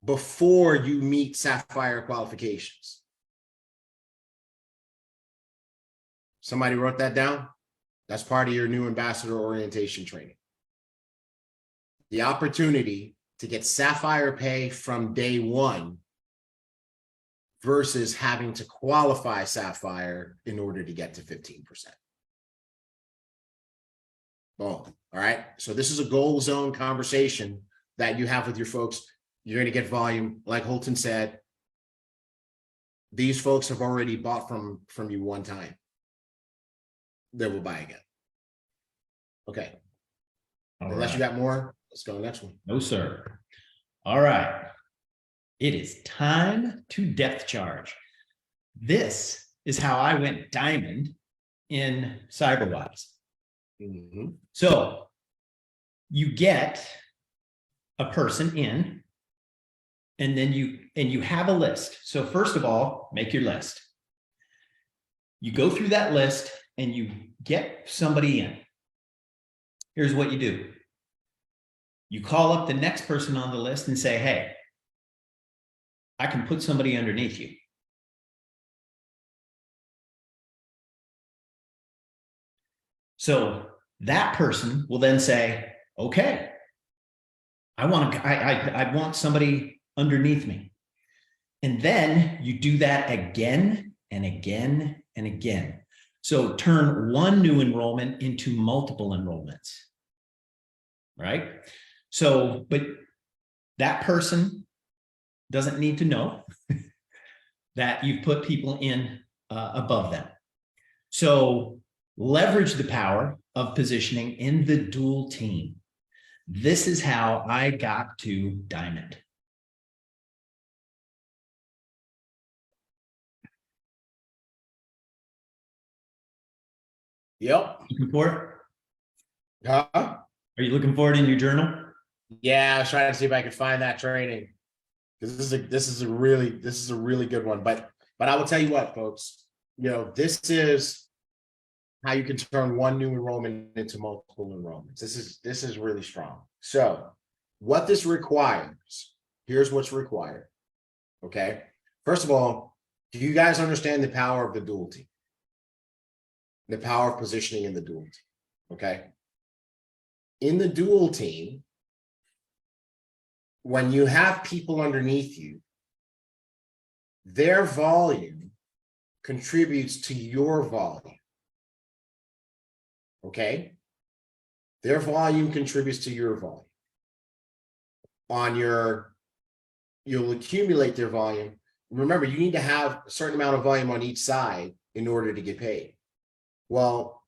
before you meet Sapphire qualifications. Somebody wrote that down? That's part of your new ambassador orientation training. The opportunity to get Sapphire pay from day one versus having to qualify Sapphire in order to get to 15%. Boom. All right. So this is a goal zone conversation that you have with your folks. You're going to get volume. Like Holton said, these folks have already bought from you one time. They will buy again. Okay. Unless you got more, let's go to the next one. No, sir. All right. It is time to depth charge. This is how I went diamond in CyberWise. Mm-hmm. So you get a person in, and then you have a list. So first of all, make your list. You go through that list and you get somebody in. Here's what you do. You call up the next person on the list and say, hey, I can put somebody underneath you. So that person will then say, okay, I want somebody underneath me. And then you do that again and again and again. So turn one new enrollment into multiple enrollments, right? So, but that person doesn't need to know that you've put people in above them. So leverage the power of positioning in the dual team. This is how I got to Diamond. Yep. Looking for it? Huh? Are you looking for it in your journal? Yeah, I was trying to see if I could find that training, because this is a really good one. But I will tell you what, folks, this is how you can turn one new enrollment into multiple enrollments. This is really strong. So what this requires, here's what's required. Okay. First of all, do you guys understand the power of the dual team? The power of positioning in the dual team. Okay. In the dual team, when you have people underneath you, their volume contributes to your volume. Okay? Their volume contributes to your volume. You'll accumulate their volume. Remember, you need to have a certain amount of volume on each side in order to get paid. Well,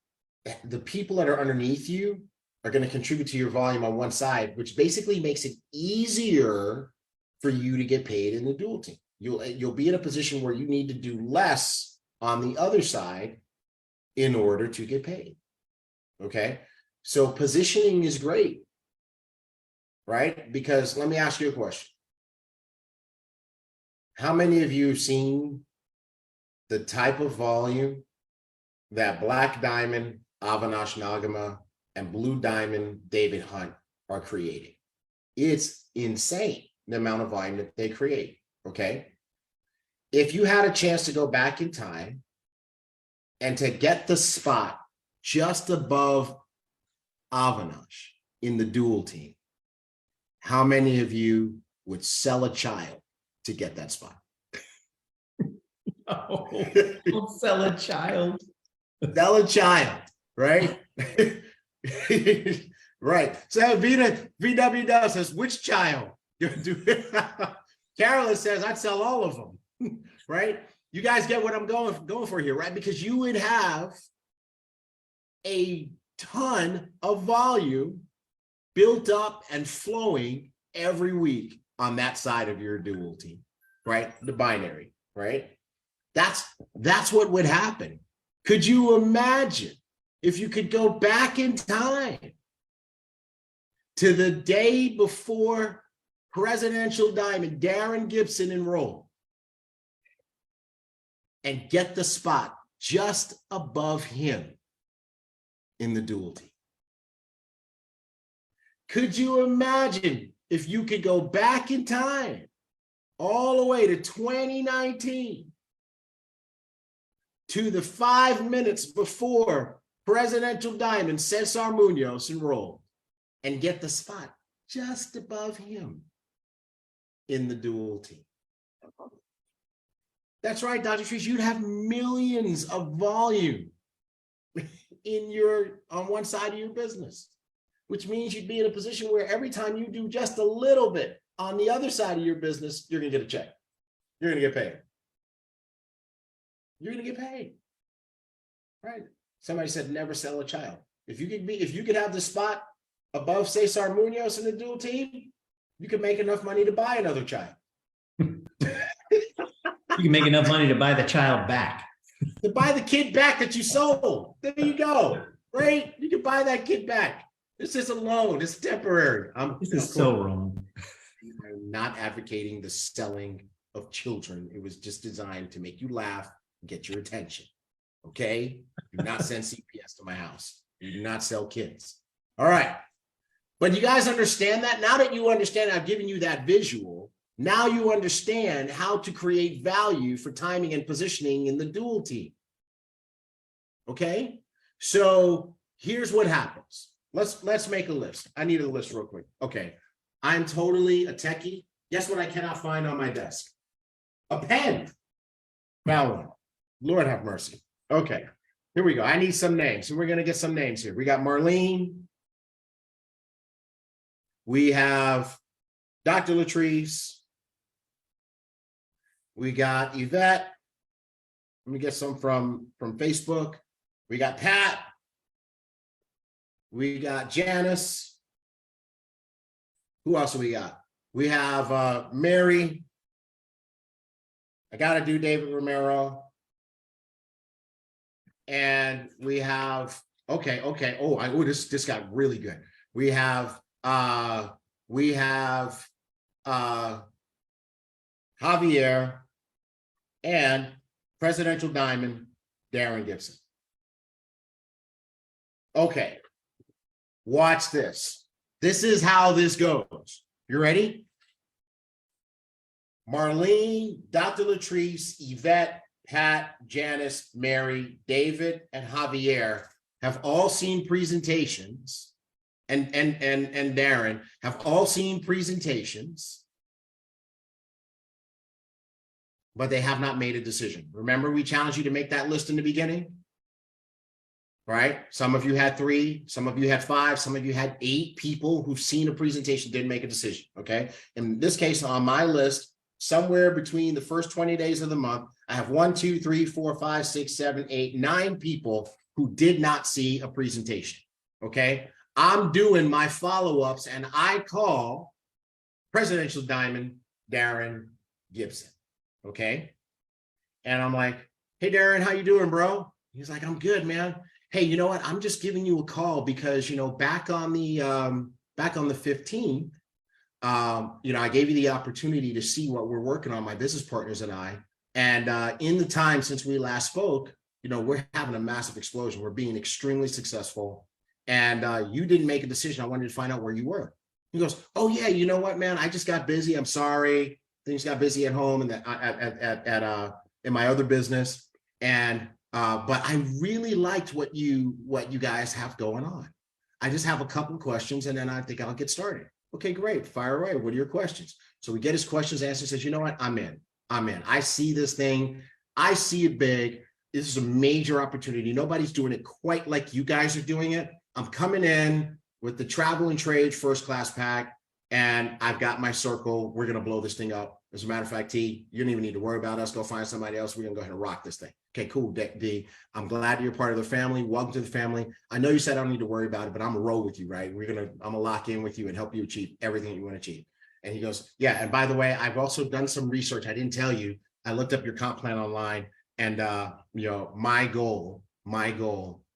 the people that are underneath you are going to contribute to your volume on one side, which basically makes it easier for you to get paid in the dual team. You'll be in a position where you need to do less on the other side in order to get paid. Okay, so positioning is great, right? Because let me ask you a question. How many of you have seen the type of volume that Black Diamond, Avinash Nagama, and Blue Diamond, David Hunt are creating? It's insane, the amount of volume that they create, okay? If you had a chance to go back in time and to get the spot just above Avinash in the dual team, how many of you would sell a child to get that spot? Oh, don't sell a child. Sell a child, right? Right. So VW says, which child? Carolyn says, I'd sell all of them, right? You guys get what I'm going for here, right? Because you would have a ton of volume built up and flowing every week on that side of your dual team, right? The binary, right? That's what would happen. Could you imagine if you could go back in time to the day before Presidential Diamond, Darren Gibson enrolled, and get the spot just above him in the dual team? Could you imagine if you could go back in time all the way to 2019 to the 5 minutes before Presidential Diamond, Cesar Munoz enrolled, and get the spot just above him in the dual team? That's right, Dr. Trees, you'd have millions of volume on one side of your business, which means you'd be in a position where every time you do just a little bit on the other side of your business, you're going to get a check. You're going to get paid. You're going to get paid, right? Somebody said, never sell a child. If you could have the spot above Cesar Munoz in the dual team, you could make enough money to buy another child. You can make enough money to buy the child back. To buy the kid back that you sold. There you go, right? You can buy that kid back. This is a loan. It's temporary. This is so wrong. I'm not advocating the selling of children. It was just designed to make you laugh and get your attention. Okay? Do not send CPS to my house. We do not sell kids. All right. But you guys understand that? Now that you understand, I've given you that visual. Now you understand how to create value for timing and positioning in the dual team. Okay? So here's what happens. Let's make a list. I need a list real quick. Okay. I'm totally a techie. Guess what I cannot find on my desk? A pen. Found one. Lord have mercy. Okay, here we go. I need some names. So we're going to get some names here. We got Marlene. We have Dr. Latrice. We got Yvette. Let me get some from Facebook. We got Pat. We got Janice. Who else do we got? We have Mary. I got to do David Romero. And we have, okay. Oh, this got really good. We have Javier and Presidential Diamond, Darren Gibson. Okay, watch this. This is how this goes. You ready? Marlene, Dr. Latrice, Yvette, Pat, Janice, Mary, David, and Javier have all seen presentations, and Darren have all seen presentations, but they have not made a decision. Remember, we challenged you to make that list in the beginning, right? Some of you had 3, some of you had 5, some of you had 8 people who've seen a presentation, didn't make a decision, okay? In this case, on my list, somewhere between the first 20 days of the month, I have 1, 2, 3, 4, 5, 6, 7, 8, 9 people who did not see a presentation, okay? I'm doing my follow-ups and I call Presidential Diamond, Darren Gibson, okay? And I'm like, hey, Darren, how you doing, bro? He's like, I'm good, man. Hey, you know what? I'm just giving you a call because, you know, back on the 15th, I gave you the opportunity to see what we're working on, my business partners and I. And in the time since we last spoke, you know, we're having a massive explosion. We're being extremely successful. And you didn't make a decision. I wanted to find out where you were. He goes, oh, yeah, you know what, man? I just got busy. I'm sorry. Things got busy at home and in my other business. And but I really liked what you guys have going on. I just have a couple of questions and then I think I'll get started. Okay, great. Fire away. What are your questions? So we get his questions answered. Says, you know what? I'm in. I see this thing. I see it big. This is a major opportunity. Nobody's doing it quite like you guys are doing it. I'm coming in with the travel and trade first class pack, and I've got my circle. We're going to blow this thing up. As a matter of fact, T, you don't even need to worry about us. Go find somebody else. We're going to go ahead and rock this thing. Okay, cool. D, I'm glad you're part of the family. Welcome to the family. I know you said I don't need to worry about it, but I'm going to roll with you, right? I'm going to lock in with you and help you achieve everything you want to achieve. And he goes, yeah. And by the way, I've also done some research. I didn't tell you. I looked up your comp plan online, and my goal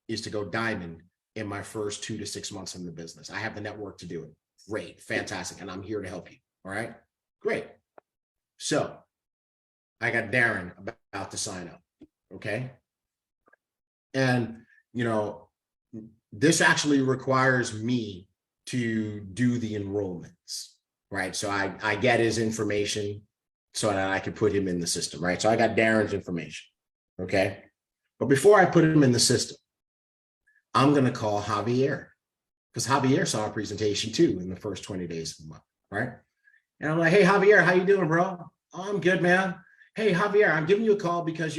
is to go diamond in my first 2 to 6 months in the business. I have the network to do it. Great, fantastic, and I'm here to help you. All right, great. So I got Darren about to sign up. Okay, and this actually requires me to do the enrollments, right? So I get his information so that I can put him in the system, right? So I got Darren's information, okay? But before I put him in the system, I'm going to call Javier, because Javier saw a presentation too in the first 20 days of the month, right? And I'm like, hey, Javier, how you doing, bro? Oh, I'm good, man. Hey, Javier, I'm giving you a call because,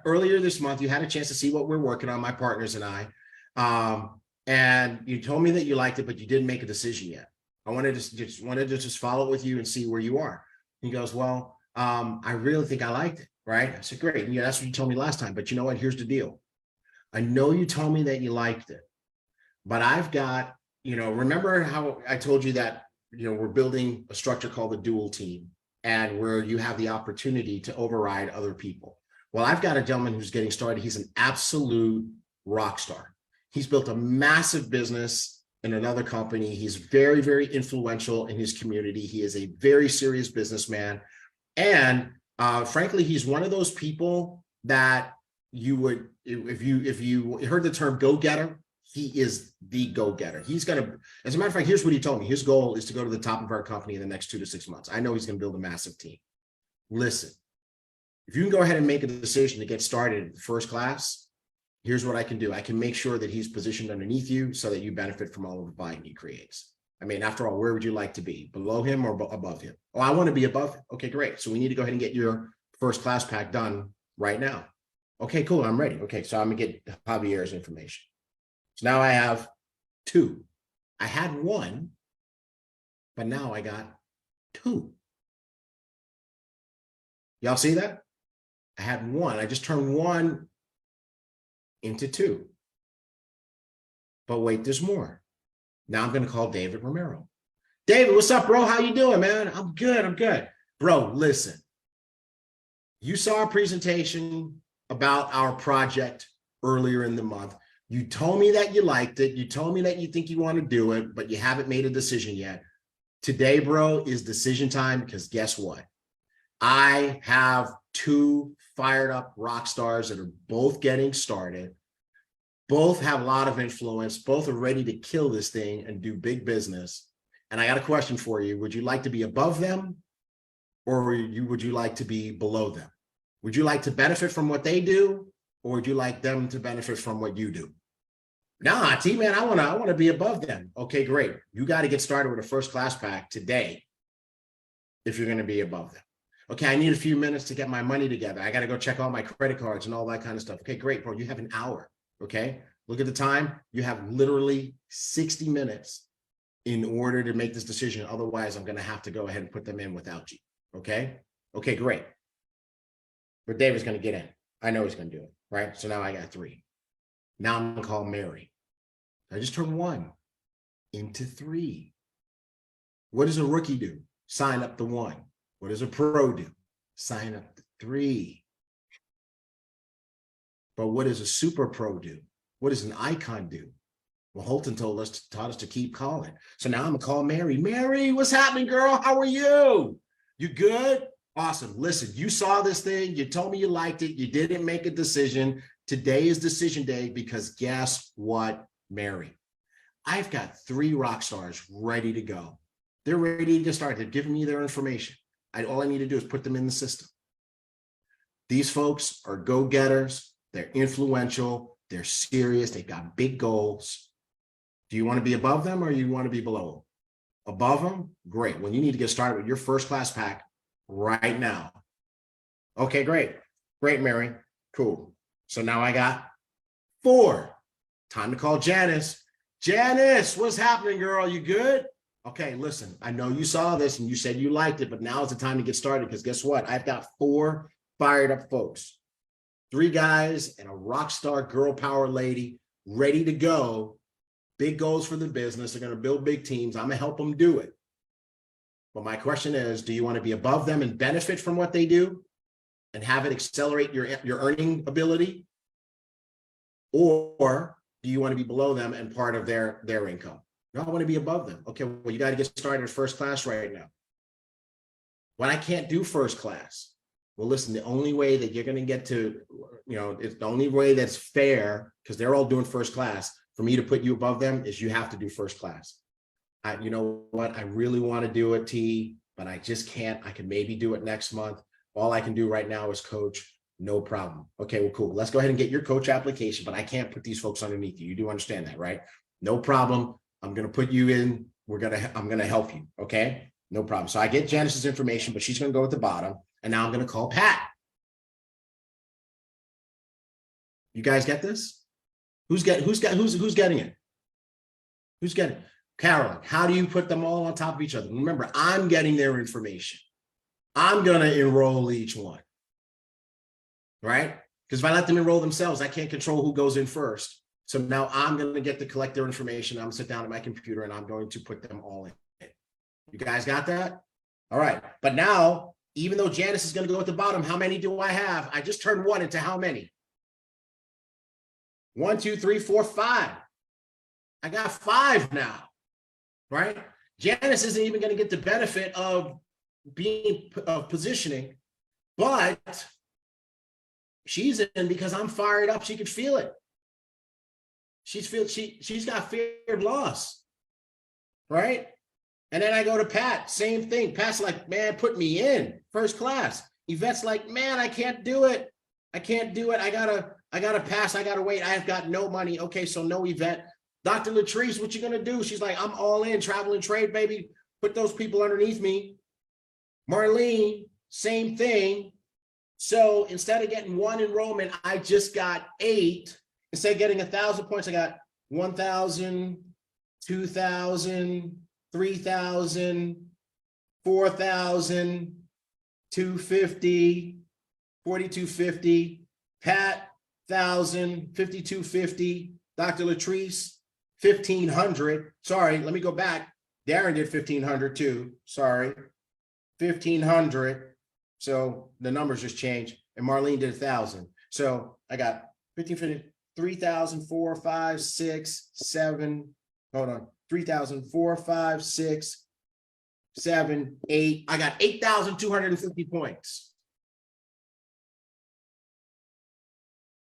earlier this month, you had a chance to see what we're working on, my partners and I. And you told me that you liked it, but you didn't make a decision yet. I wanted to just follow up with you and see where you are. He goes, well, I really think I liked it, right? I said, great. And that's what you told me last time. But you know what? Here's the deal. I know you told me that you liked it, but I've got, remember how I told you that, we're building a structure called the dual team, and where you have the opportunity to override other people. Well, I've got a gentleman who's getting started. He's an absolute rock star. He's built a massive business in another company. He's very, very influential in his community. He is a very serious businessman. And frankly, he's one of those people that you would, if you heard the term go-getter, he is the go-getter. He's going to, as a matter of fact, here's what he told me. His goal is to go to the top of our company in the next 2 to 6 months. I know he's going to build a massive team. Listen, if you can go ahead and make a decision to get started in first class, here's what I can do. I can make sure that he's positioned underneath you so that you benefit from all of the volume he creates. I mean, after all, where would you like to be? Below him or above him? Oh, I want to be above him. Okay, great. So we need to go ahead and get your first class pack done right now. Okay, cool. I'm ready. Okay, so I'm gonna get Javier's information. So now I have 2. I had 1, but now I got 2. Y'all see that? I had 1. I just turned 1 into 2. But wait, there's more. Now I'm going to call David Romero. David, what's up, bro? How you doing, man? I'm good. I'm good. Bro, listen. You saw our presentation about our project earlier in the month. You told me that you liked it. You told me that you think you want to do it, but you haven't made a decision yet. Today, bro, is decision time because guess what? I have 2 fired up rock stars that are both getting started. Both have a lot of influence. Both are ready to kill this thing and do big business. And I got a question for you. Would you like to be above them or would you like to be below them? Would you like to benefit from what they do or would you like them to benefit from what you do? Nah, T-Man, I want to be above them. Okay, great. You got to get started with a first class pack today if you're going to be above them. Okay, I need a few minutes to get my money together. I got to go check all my credit cards and all that kind of stuff. Okay, great, bro. You have an hour. Okay, look at the time. You have literally 60 minutes in order to make this decision. Otherwise, I'm going to have to go ahead and put them in without you. Okay, okay, great. But David's going to get in. I know he's going to do it, right? So now I got 3. Now I'm going to call Mary. I just turned 1 into 3. What does a rookie do? Sign up to 1. What does a pro do? Sign up to 3. But what does a super pro do? What does an icon do? Well, Holton taught us to keep calling. So now I'm gonna call Mary. Mary, what's happening, girl? How are you? You good? Awesome. Listen, you saw this thing. You told me you liked it. You didn't make a decision. Today is decision day because guess what, Mary? I've got 3 rock stars ready to go. They're ready to get started. They're giving me their information. All I need to do is put them in the system. These folks are go-getters. They're influential. They're serious. They've got big goals. Do you want to be above them or you want to be below them? Above them? Great. Well, you need to get started with your first class pack right now. Okay, great. Great, Mary. Cool. So now I got 4. Time to call Janice. Janice, what's happening, girl? You good? Okay, listen, I know you saw this and you said you liked it, but now is the time to get started because guess what? I've got 4 fired up folks, 3 guys and a rock star girl power lady ready to go. Big goals for the business. They're going to build big teams. I'm going to help them do it. But my question is, do you want to be above them and benefit from what they do and have it accelerate your earning ability? Or do you want to be below them and part of their income? No, I want to be above them. Okay, well, you got to get started at first class right now. When I can't do first class, well, listen, the only way that you're going to get to, it's the only way that's fair because they're all doing first class for me to put you above them is you have to do first class. You know what? I really want to do it, T, but I just can't. I can maybe do it next month. All I can do right now is coach. No problem. Okay, well, cool. Let's go ahead and get your coach application, but I can't put these folks underneath you. You do understand that, right? No problem. I'm going to put you in. I'm going to help you. Okay, no problem. So I get Janice's information, but she's going to go at the bottom. And now I'm going to call Pat. You guys get this? Who's getting it? Who's getting it? Carolyn, how do you put them all on top of each other? Remember, I'm getting their information. I'm going to enroll each one. Right? Because if I let them enroll themselves, I can't control who goes in first. So now I'm going to get to collect their information. I'm going to sit down at my computer and I'm going to put them all in. You guys got that? All right. But now, even though Janice is going to go at the bottom, how many do I have? I just turned 1 into how many? 1, 2, 3, 4, 5. I got 5 now, right? Janice isn't even going to get the benefit of positioning, but she's in because I'm fired up. She could feel it. She's got feared loss, right? And then I go to Pat, same thing. Pat's like, man, put me in first class. Yvette's like, man, I can't do it. I can't do it. I gotta pass. I gotta wait. I've got no money. Okay, so no Yvette. Dr. Latrice, what you gonna do? She's like, I'm all in, travel and trade, baby. Put those people underneath me. Marlene, same thing. So instead of getting 1 enrollment, I just got 8. Instead of getting 1,000 points, I got 1,000, 2,000, 3,000, 4,000, 250, 4,250, Pat, 1,000, 5,250, Dr. Latrice, 1,500. Sorry, let me go back. Darren did 1,500 too. Sorry, 1,500. So the numbers just changed. And Marlene did 1,000. So I got 1,550, 3,000, 4, 5, 6, 7. Hold on. 3,000, 4, 5, 6, 7, 8. I got 8,250 points.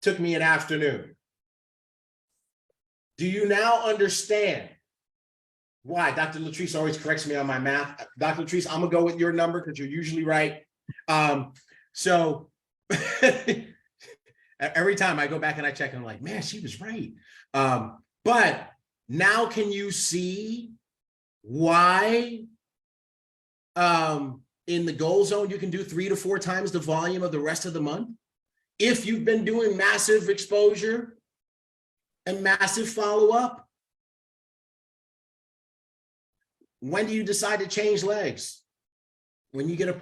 Took me an afternoon. Do you now understand why Dr. Latrice always corrects me on my math? Dr. Latrice, I'm gonna go with your number because you're usually right. So every time I go back and I check, I'm like, man, she was right. But now can you see why in the goal zone you can do 3 to 4 times the volume of the rest of the month? If you've been doing massive exposure and massive follow-up, when do you decide to change legs? When you get a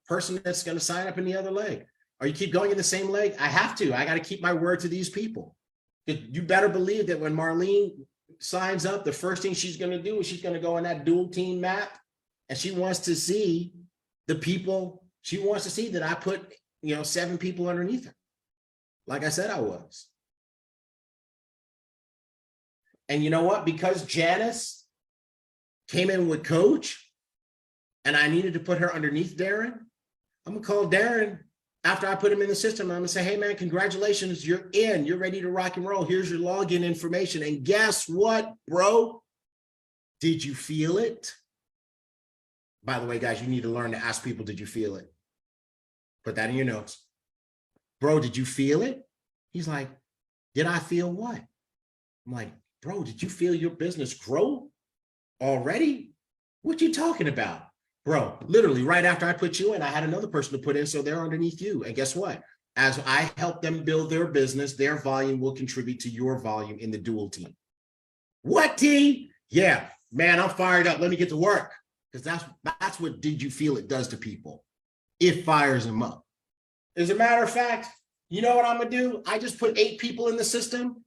person that's going to sign up in the other leg, or you keep going in the same leg? I have to. I got to keep my word to these people. You better believe that when Marlene signs up, the first thing she's going to do is she's going to go on that dual team map, and she wants to see the people. She wants to see that I put 7 people underneath her, like I said I was. And you know what? Because Janice came in with coach and I needed to put her underneath Darren, I'm gonna call Darren after I put him in the system. I'm gonna say, hey man, congratulations, you're in, you're ready to rock and roll. Here's your login information. And guess what, bro? Did you feel it? By the way, guys, you need to learn to ask people, did you feel it? Put that in your notes. Bro, did you feel it? He's like, did I feel what? I'm like, bro, did you feel your business grow already? What you talking about? Bro, literally right after I put you in, I had another person to put in, so they're underneath you. And guess what? As I help them build their business, their volume will contribute to your volume in the dual team. What, T? Yeah, man, I'm fired up. Let me get to work. Because that's what did you feel it does to people. It fires them up. As a matter of fact, you know what I'm gonna do? I just put 8 people in the system.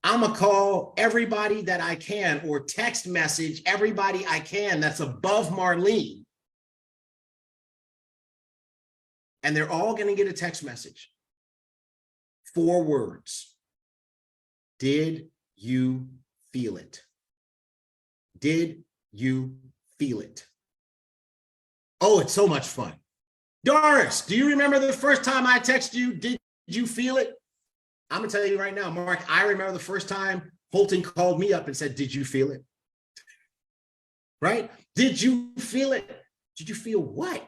I'm gonna call everybody that I can, or text message everybody I can that's above Marlene. And they're all gonna get a text message. 4 words. Did you feel it? Did you feel it? Oh, it's so much fun. Doris, do you remember the first time I texted you? Did you feel it? I'm gonna tell you right now, Mark, I remember the first time Holton called me up and said, did you feel it? Right? Did you feel it? Did you feel what?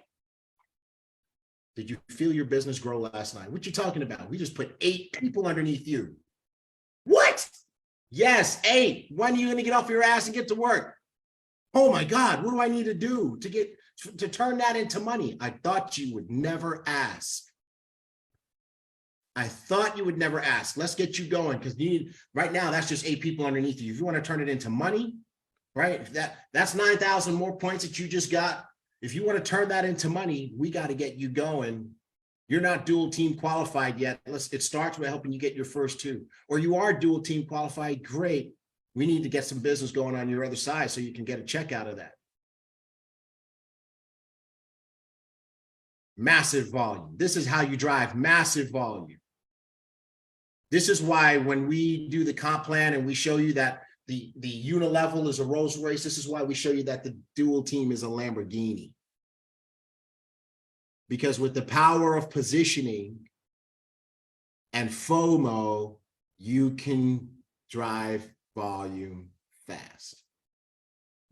Did you feel your business grow last night? What you talking about? We just put 8 people underneath you. What? Yes, 8. When are you gonna get off your ass and get to work? Oh my God, what do I need to do to turn that into money? I thought you would never ask. I thought you would never ask. Let's get you going, because right now that's just 8 people underneath you. If you want to turn it into money, right? That's 9,000 more points that you just got. If you want to turn that into money, we got to get you going. You're not dual team qualified yet. It starts with helping you get your first 2. Or you are dual team qualified. Great. We need to get some business going on your other side so you can get a check out of that. Massive volume. This is how you drive massive volume. This is why when we do the comp plan and we show you that the unilevel is a Rolls Royce, this is why we show you that the dual team is a Lamborghini. Because with the power of positioning and FOMO, you can drive volume fast.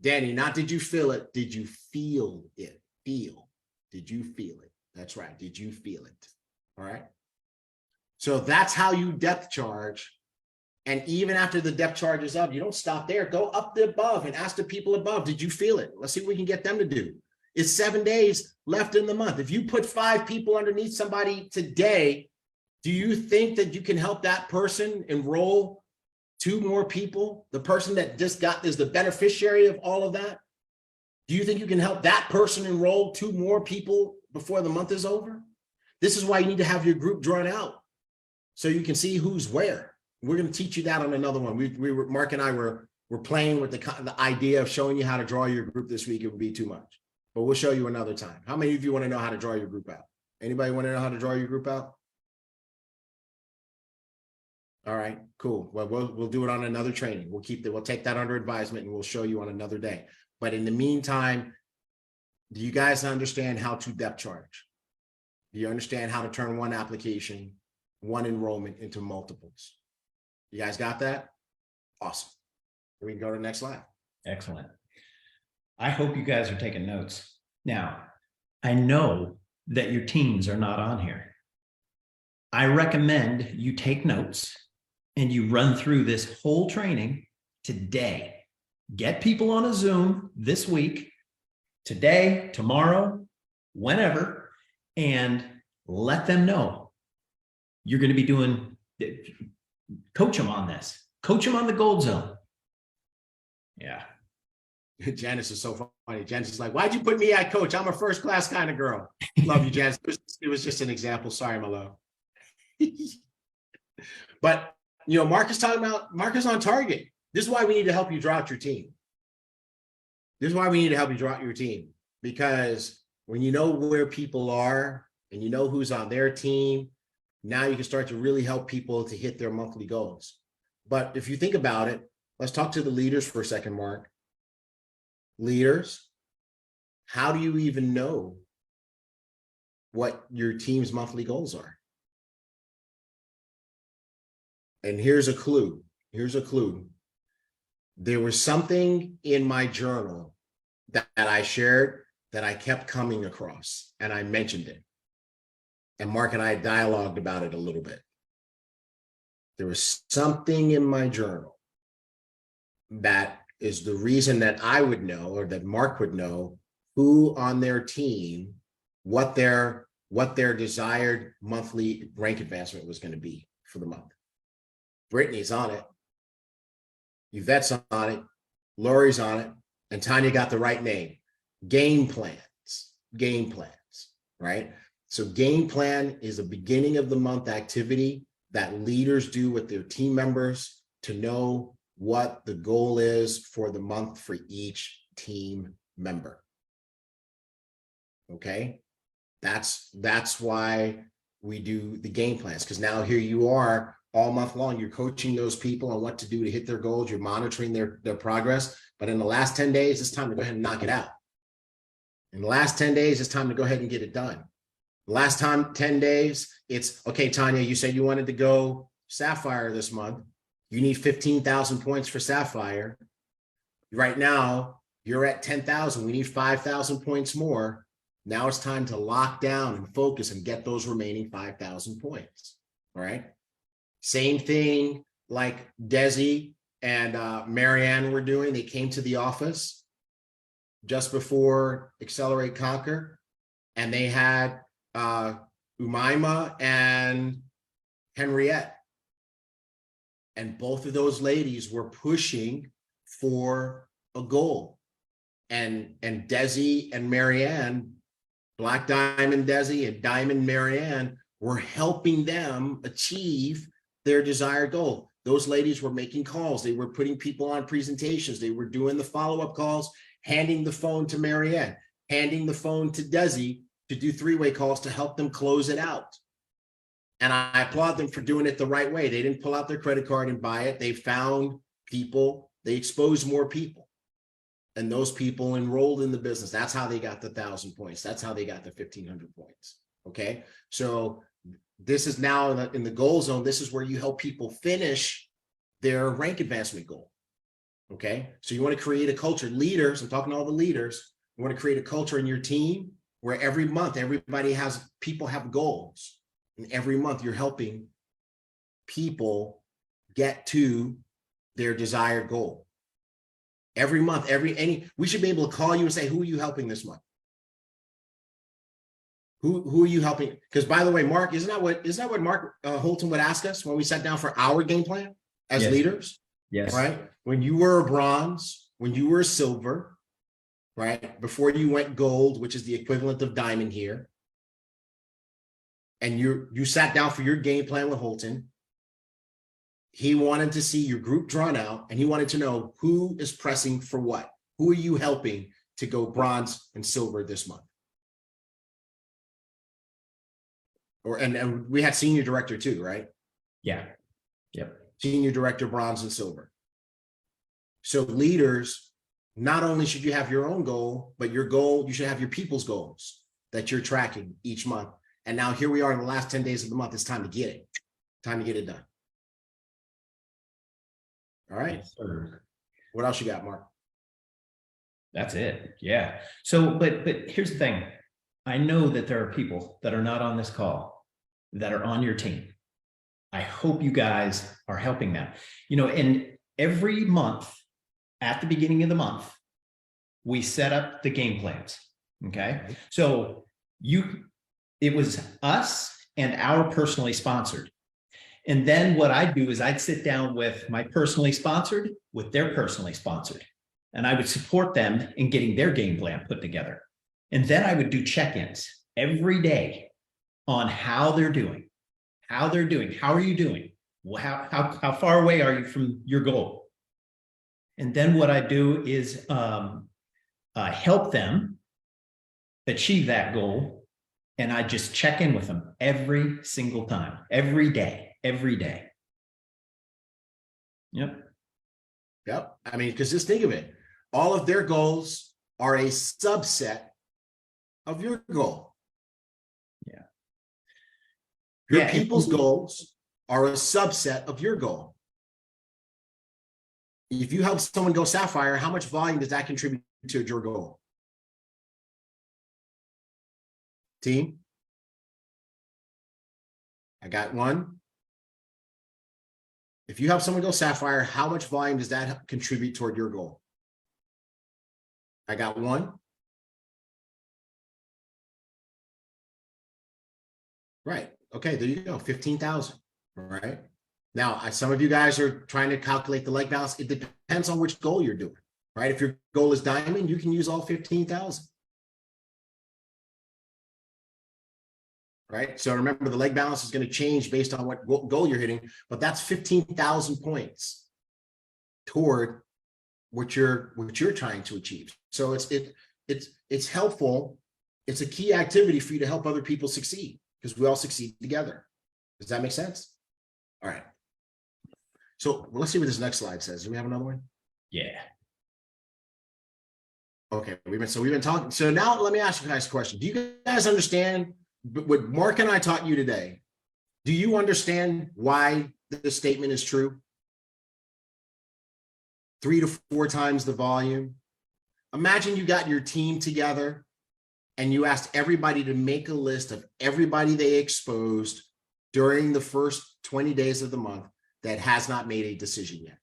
Danny, not did you feel it? Did you feel it? Feel. Did you feel it? That's right. Did you feel it? All right. So that's how you depth charge. And even after the depth charge is up, you don't stop there. Go up the above and ask the people above, did you feel it? Let's see what we can get them to do. It's 7 days left in the month. If you put 5 people underneath somebody today, do you think that you can help that person enroll 2 more people? The person that just is the beneficiary of all of that. Do you think you can help that person enroll 2 more people before the month is over? This is why you need to have your group drawn out so you can see who's where. We're going to teach you that on another one. Mark and I were playing with the idea of showing you how to draw your group this week. It would be too much, but we'll show you another time. How many of you want to know how to draw your group out? Anybody want to know how to draw your group out? All right, cool. Well, we'll do it on another training. We'll take that under advisement and we'll show you on another day. But in the meantime, do you guys understand how to depth charge? Do you understand how to turn one application, one enrollment into multiples? You guys got that? Awesome. We can go to the next slide. Excellent. I hope you guys are taking notes. Now, I know that your teams are not on here. I recommend you take notes and you run through this whole training today. Get people on a Zoom this week, today, tomorrow, whenever, and let them know you're going to be doing, coach them on this, coach them on the gold zone. Yeah. Janice is so funny. Janice is like, why'd you put me at coach? I'm a first class kind of girl. Love you, Janice. It was just an example. Sorry, my love. But, you know, Mark is on target. This is why we need to help you draw out your team. This is why we need to help you draw out your team, because when you know where people are and you know who's on their team, now you can start to really help people to hit their monthly goals. But if you think about it, let's talk to the leaders for a second, Mark. Leaders, how do you even know what your team's monthly goals are? And here's a clue. Here's a clue. There was something in my journal that I shared that I kept coming across, and I mentioned it. And Mark and I dialogued about it a little bit. There was something in my journal that is the reason that I would know, or that Mark would know, who on their team, what their desired monthly rank advancement was going to be for the month. Brittany's on it. Yvette's on it. Lori's on it. And Tanya got the right name. Game plans, right? So game plan is a beginning of the month activity that leaders do with their team members to know what the goal is for the month for each team member. Okay, that's why we do the game plans, because now here you are all month long, you're coaching those people on what to do to hit their goals, you're monitoring their progress, but in the last 10 days, it's time to go ahead and knock it out. In the last 10 days, it's time to go ahead and get it done. The last 10 days, it's, okay, Tanya, you said you wanted to go Sapphire this month. You need 15,000 points for Sapphire. Right now, you're at 10,000. We need 5,000 points more. Now it's time to lock down and focus and get those remaining 5,000 points. All right. Same thing like Desi and Marianne were doing. They came to the office just before Accelerate Conquer, and they had Umaima and Henriette. And both of those ladies were pushing for a goal. And Desi and Marianne, Black Diamond Desi and Diamond Marianne, were helping them achieve their desired goal. Those ladies were making calls. They were putting people on presentations. They were doing the follow-up calls, handing the phone to Marianne, handing the phone to Desi to do three-way calls to help them close it out. And I applaud them for doing it the right way. They didn't pull out their credit card and buy it. They found people, they exposed more people. And those people enrolled in the business. That's how they got the 1,000 points. That's how they got the 1,500 points. Okay. So this is now in the goal zone. This is where you help people finish their rank advancement goal. Okay. So you want to create a culture. Leaders, I'm talking to all the leaders. You want to create a culture in your team where every month, people have goals. And every month you're helping people get to their desired goal. Every month, we should be able to call you and say, who are you helping this month? Who are you helping? Because by the way, Mark, isn't that what Mark Holton would ask us when we sat down for our game plan as Yes. leaders? Yes. Right? When you were a bronze, when you were a silver, right? Before you went gold, which is the equivalent of diamond here. And you sat down for your game plan with Holton. He wanted to see your group drawn out, and he wanted to know who is pressing for what. Who are you helping to go bronze and silver this month? And we had senior director too, right? Yeah. Yep. Senior director, bronze and silver. So leaders, not only should you have your own goal, but your goal, you should have your people's goals that you're tracking each month. And now here we are in the last 10 days of the month. It's time to get it. Time to get it done. All right. Yes, sir. What else you got, Mark? That's it. Yeah. So, but here's the thing. I know that there are people that are not on this call that are on your team. I hope you guys are helping them. And every month at the beginning of the month, we set up the game plans. Okay. So it was us and our personally sponsored. And then what I'd do is I'd sit down with my personally sponsored with their personally sponsored. And I would support them in getting their game plan put together. And then I would do check-ins every day on how they're doing. How are you doing? How far away are you from your goal? And then what I do is help them achieve that goal. And I just check in with them every single time, every day. Yep. I mean, because just think of it. All of their goals are a subset of your goal. Yeah. Your people's goals are a subset of your goal. If you help someone go sapphire, how much volume does that contribute to your goal? Team? I got one. If you help someone go sapphire, how much volume does that contribute toward your goal? I got one. Right. Okay, there you go. 15,000. All right. Now, some of you guys are trying to calculate the leg balance. It depends on which goal you're doing, right? If your goal is diamond, you can use all 15,000. Right. So remember, the leg balance is going to change based on what goal you're hitting, but that's 15,000 points toward what you're trying to achieve. So it's helpful. It's a key activity for you to help other people succeed, because we all succeed together. Does that make sense? All right. So let's see what this next slide says. Do we have another one? Yeah. Okay. We've been talking. So now let me ask you guys a question. Do you guys understand what Mark and I taught you today? Do you understand why this statement is true? 3 to 4 times the volume. Imagine you got your team together and you asked everybody to make a list of everybody they exposed during the first 20 days of the month that has not made a decision yet.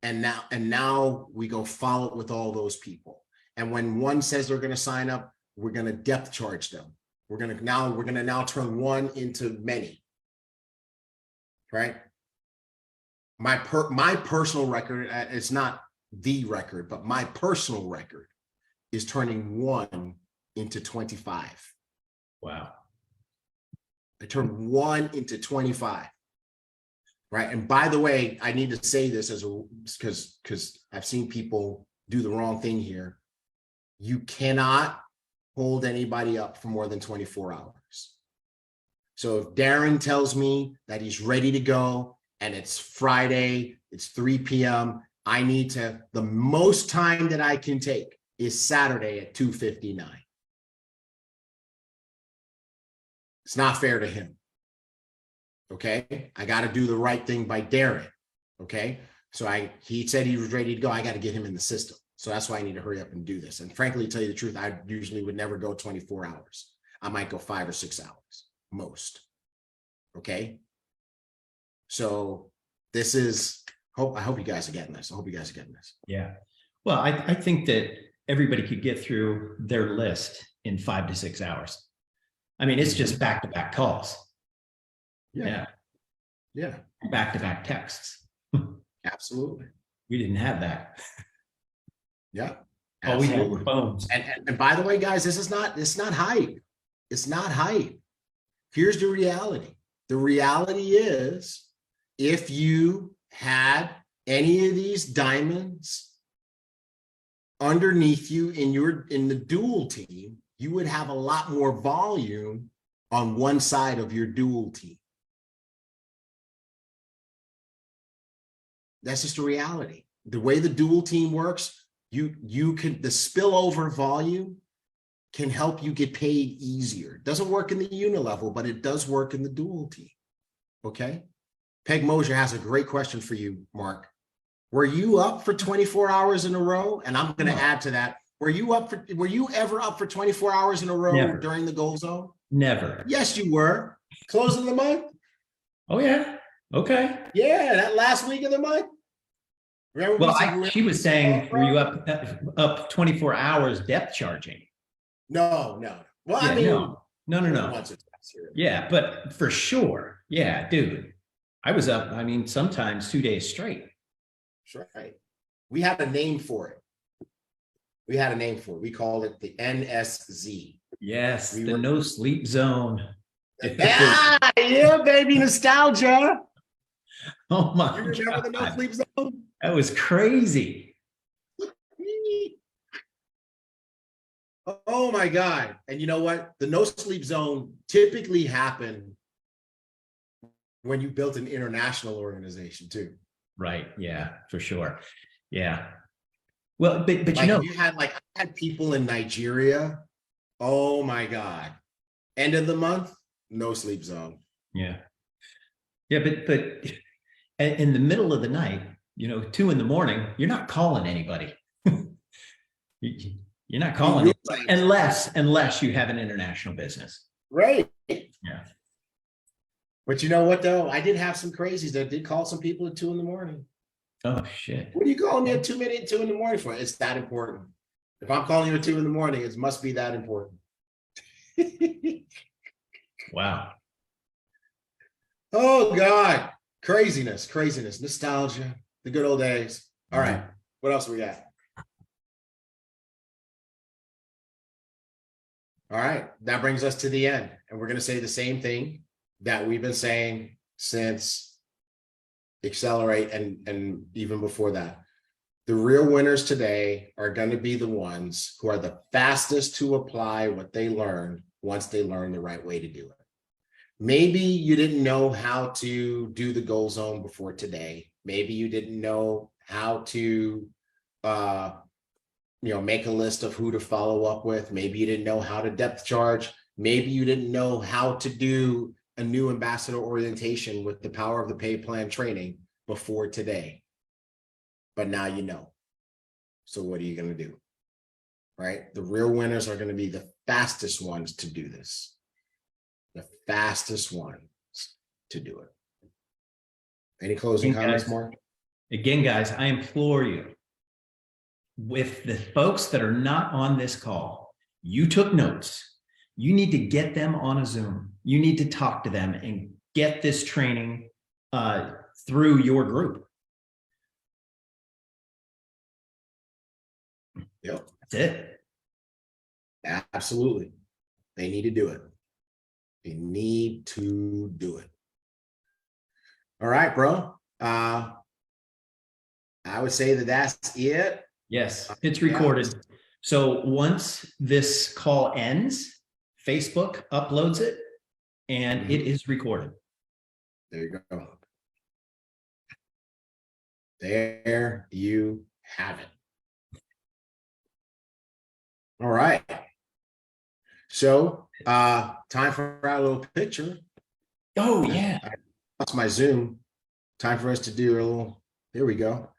And now we go follow up with all those people. And when one says they're going to sign up, we're going to depth charge them. We're going to now turn one into many. Right? My personal record, it's not the record, but my personal record is turning 1 into 25. Wow. I turned 1 into 25. Right. And by the way, I need to say this because I've seen people do the wrong thing here. You cannot hold anybody up for more than 24 hours. So if Darren tells me that he's ready to go and it's Friday, it's 3 p.m., the most time that I can take is Saturday at 2:59. It's not fair to him. Okay. I got to do the right thing by Darren. Okay. So he said he was ready to go. I got to get him in the system. So that's why I need to hurry up and do this. And frankly, to tell you the truth, I usually would never go 24 hours. I might go 5 or 6 hours, most. Okay. So I hope you guys are getting this. Yeah. Well, I think that everybody could get through their list in 5 to 6 hours. I mean, it's just back-to-back calls. Yeah. Back-to-back texts. Absolutely. We didn't have that. Yeah. All we had were phones. And by the way, guys, it's not hype. It's not hype. Here's the reality. The reality is, if you had any of these diamonds underneath you in the dual team, you would have a lot more volume on one side of your dual team. That's just the reality. The way the dual team works, the spillover volume can help you get paid easier. It doesn't work in the unilevel, but it does work in the dual team. Okay. Peg Mosier has a great question for you, Mark. Were you up for 24 hours in a row? And I'm going to add to that. Were you ever up for 24 hours in a row during the goal zone? Never. Yes, you were. Close of the month. Oh yeah. Okay. Yeah, that last week of the month. Remember? Well, she was saying, were you up 24 hours depth charging? No. Well, Yeah, I mean, no. Once or twice here. Yeah, but for sure. Yeah, dude. I was up, I mean, sometimes 2 days straight. That's right. We had a name for it. We called it the NSZ. Yes, the no sleep zone. Yeah, baby, nostalgia. Oh my You remember the no sleep zone? That was crazy. Oh my God. And you know what? The no sleep zone typically happened when you built an international organization too. Right. Yeah, for sure. Yeah. Well, but like you know, I had people in Nigeria. Oh my God. End of the month, no sleep zone. Yeah. Yeah, but in the middle of the night, 2 a.m, you're not calling anybody. You're not calling unless you have an international business. Right. Yeah. But you know what though? I did have some crazies that did call some people at 2 a.m. Oh shit. What are you calling me at 2 a.m. for? It's that important. If I'm calling you at 2 a.m, it must be that important. Wow. Oh God. Craziness, nostalgia, the good old days. All right. What else we got? All right. That brings us to the end. And we're going to say the same thing that we've been saying since Accelerate and even before that. The real winners today are going to be the ones who are the fastest to apply what they learned once they learn the right way to do it. Maybe you didn't know how to do the goal zone before today. Maybe you didn't know how to make a list of who to follow up with. Maybe you didn't know how to depth charge. Maybe you didn't know how to do a new ambassador orientation with the power of the pay plan training before today. But now you know. So what are you going to do? Right? The real winners are going to be the fastest ones to do this. The fastest ones to do it. Any closing comments, Mark? Again, guys, I implore you, with the folks that are not on this call, you took notes. You need to get them on a Zoom. You need to talk to them and get this training through your group. Yep. That's it. Absolutely. They need to do it. They need to do it. All right, bro. I would say that's it. Yes, it's recorded. Yeah. So once this call ends, Facebook uploads it and it is recorded. There you go. There you have it. All right. So time for our little picture. Oh yeah. That's my Zoom. Time for us to do a little, here we go.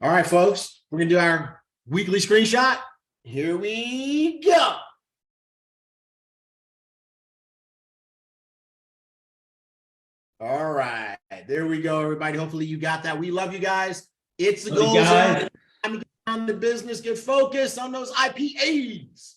All right, folks, we're gonna do our weekly screenshot. Here we go. All right, there we go, everybody. Hopefully you got that. We love you guys. It's the goal zone. the business, get focused on those IPAs.